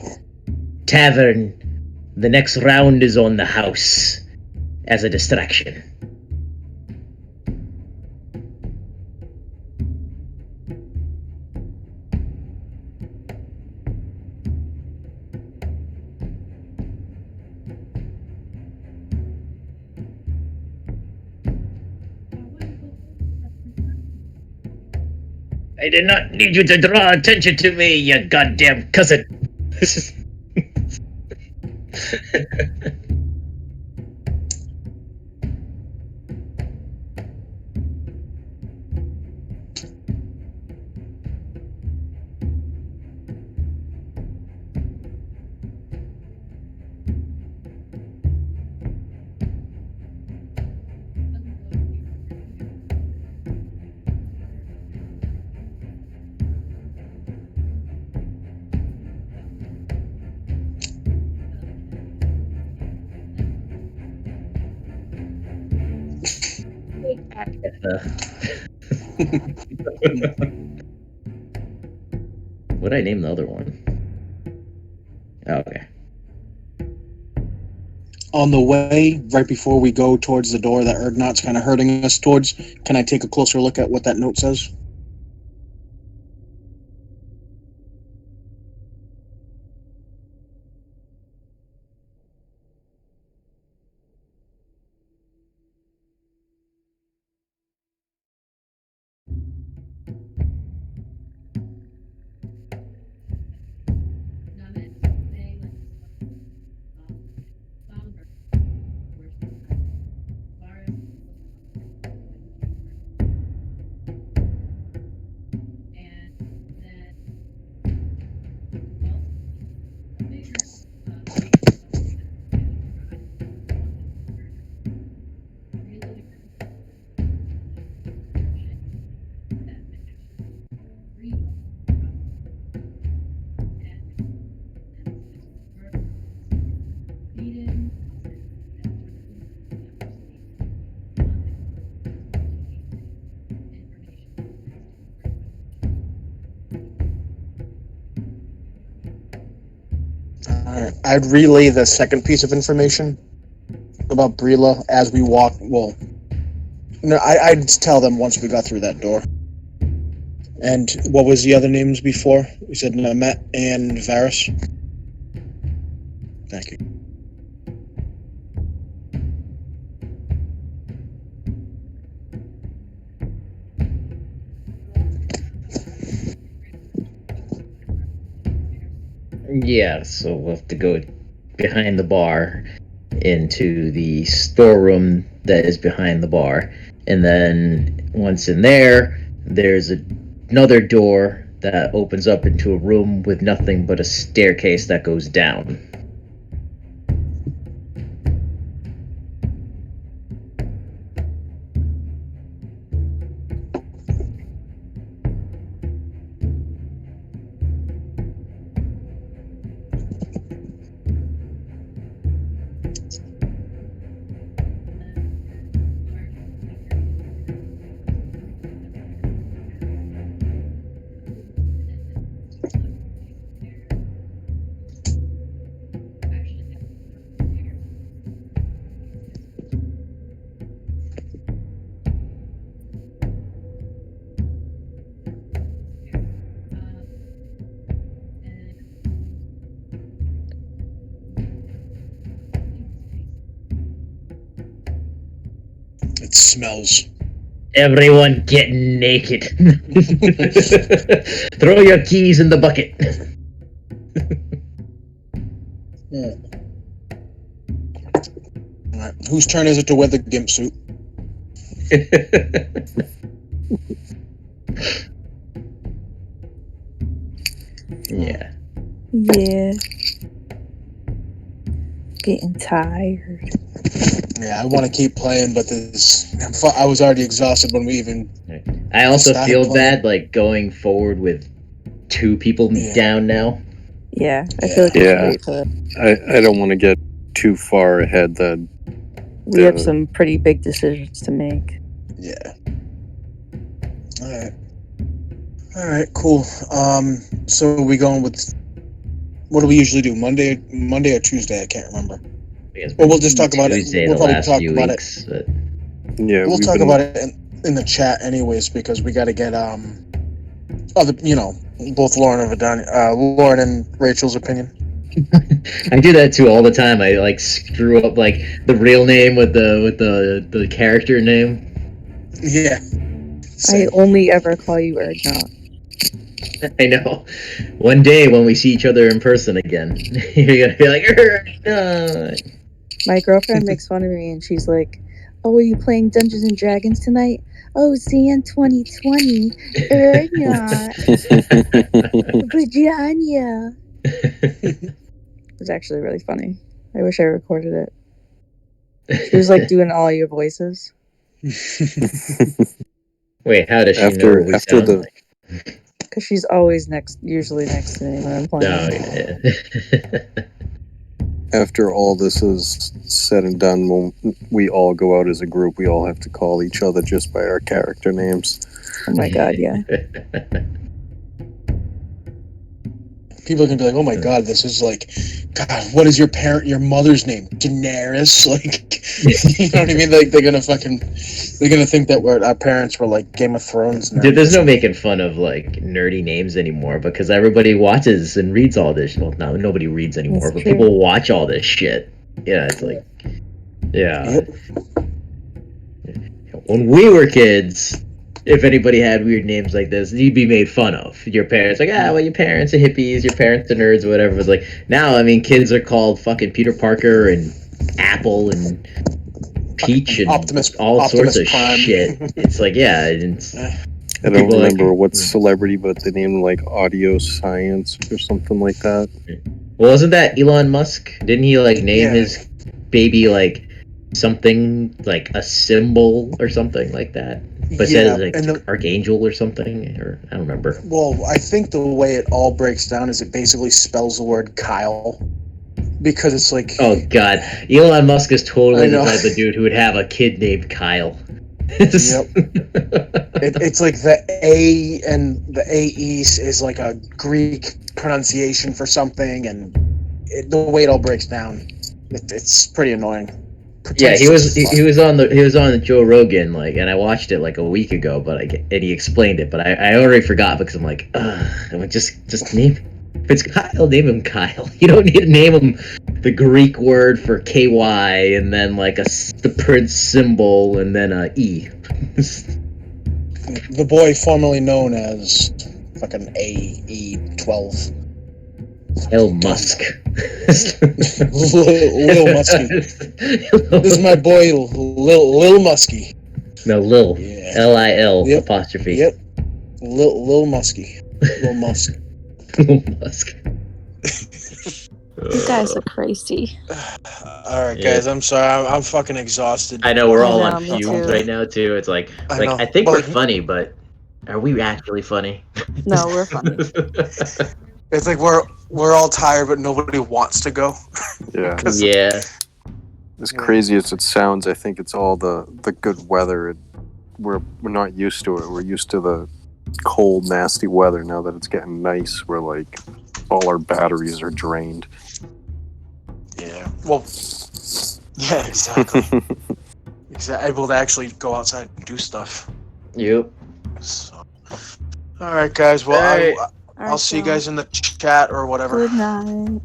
tavern the next round is on the house as a distraction. I did not need you to draw attention to me, you goddamn cousin. What'd I name the other one? Oh, okay. On the way, right before we go towards the door that Erdnot's kind of hurting us towards, can I take a closer look at what that note says? I'd relay the second piece of information about Brila as we walk. Well, no, I'd tell them once we got through that door. And what was the other names before? We said Namet and Varys. Thank you. Yeah, so we'll have to go behind the bar into the storeroom that is behind the bar. And then once in there, there's another door that opens up into a room with nothing but a staircase that goes down. It smells. Everyone get naked. Throw your keys in the bucket. All right. Whose turn is it to wear the gimp suit? Yeah. Yeah. Getting tired. Yeah, I want to keep playing, but I was already exhausted when we even. I also started feel playing. bad, like, going forward with 2 people Yeah. down now. Yeah, I feel like we should wait for that. I don't want to get too far ahead that We have some pretty big decisions to make. Yeah. All right, cool. So we going with what do we usually do? Monday or Tuesday? I can't remember. Well, we'll just talk about it. Tuesday We'll the probably last talk few about weeks, but yeah, We'll talk about it in the chat anyways, because we got to get both Lauren and Rachel's opinion. I do that too all the time. I like screw up like the real name with the character name. Yeah. I only ever call you Erdnot. I know. One day when we see each other in person again, you're gonna be like, Erdnot. My girlfriend makes fun of me and she's like, "Oh, are you playing Dungeons and Dragons tonight? Oh, CN 2020, Erdnot, Virginia." It's actually really funny. I wish I recorded it. She was like doing all your voices. Wait, how does she know what we sound like? Because she's always usually next to me when I'm playing. Oh, yeah. After all this is said and done, when we all go out as a group, we all have to call each other just by our character names. Oh my god, yeah. People can be like, "Oh my god, this is like, God, what is your mother's name? Daenerys?" Like, you know what I mean? Like, they're gonna think that our parents were like Game of Thrones. Dude, there's no making fun of like nerdy names anymore because everybody watches and reads all this. Well, no, nobody reads anymore, but people watch all this shit. Yeah, it's like, yeah. Yep. When we were kids, if anybody had weird names like this, you'd be made fun of. Your parents, like, well, your parents are hippies, your parents are nerds, or whatever. It's like, now, I mean, kids are called fucking Peter Parker and Apple and Peach and Optimus sorts of Prime. Shit. It's like, yeah. I don't remember what celebrity, but they named like Audio Science or something like that. Well, wasn't that Elon Musk? Didn't he like name his baby like something like a symbol or something like that? But says like Archangel or something, or I don't remember. Well, I think the way it all breaks down is it basically spells the word Kyle. Because it's like, oh god, Elon Musk is totally the type of dude who would have a kid named Kyle. Yep. It's like the A and the AE is like a Greek pronunciation for something, and the way it all breaks down, it's pretty annoying. Yeah, he was on the Joe Rogan, like, and I watched it like a week ago, and he explained it, but I already forgot because I'm like, just name. If it's Kyle, name him Kyle. You don't need to name him the Greek word for KY and then like the Prince symbol and then a E. The boy formerly known as fucking AE12. L Musk. Lil Muskie. This is my boy Lil Muskie. No, Lil. Yeah. Lil apostrophe. Yep. Lil Muskie. Lil Musk. Musk. You guys are crazy. All right, guys. I'm sorry. I'm fucking exhausted. I know we're all on fumes right now too. It's like I think we're funny, but are we actually funny? No, we're funny. It's like we're all tired, but nobody wants to go. Yeah. Yeah. As crazy as it sounds, I think it's all the good weather. We're not used to it. We're used to the cold, nasty weather. Now that it's getting nice, we're like all our batteries are drained. Yeah. Well. Yeah. Exactly. Able to actually go outside and do stuff. Yep. So. All right, guys. Well, I'll see you guys in the chat or whatever. Good night.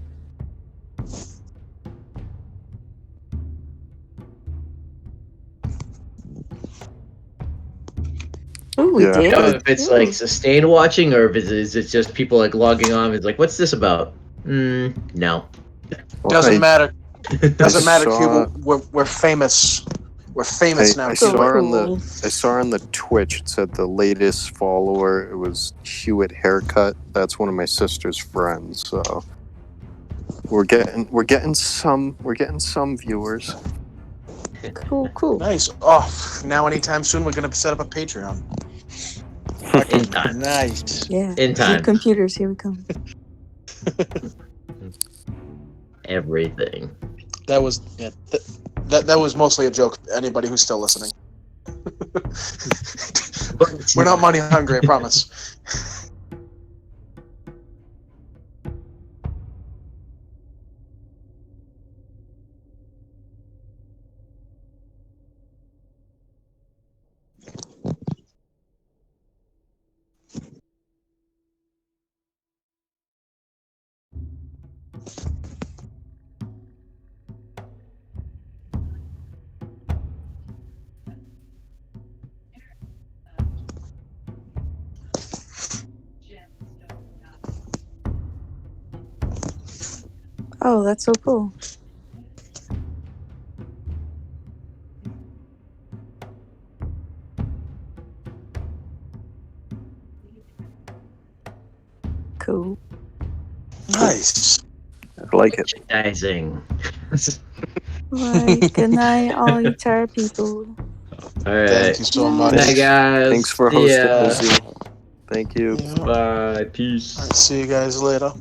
Ooh, we did. If it's like sustained watching, or if is it just people like logging on? It's like, what's this about? No. Doesn't matter. Doesn't matter, saw- Cuba. We're famous. We're famous now. I So saw Cuba. on the cool. I saw on the Twitch. It said the latest follower. It was Hewitt Haircut. That's one of my sister's friends. So we're getting some viewers. Cool. Nice. Oh, now anytime soon we're gonna set up a Patreon. In time. Nice. Yeah. In time. Computers, here we come. Everything. That was that was mostly a joke. Anybody who's still listening, we're not money hungry. I promise. Oh, that's so cool. Cool. Nice. I like it. Merchandising. Alright, good night, all you tired people. All right. Thank you so much. Bye, guys. Thanks for See hosting, ya. Lizzie. Thank you. Yeah. All Bye. Peace. right, see you guys later.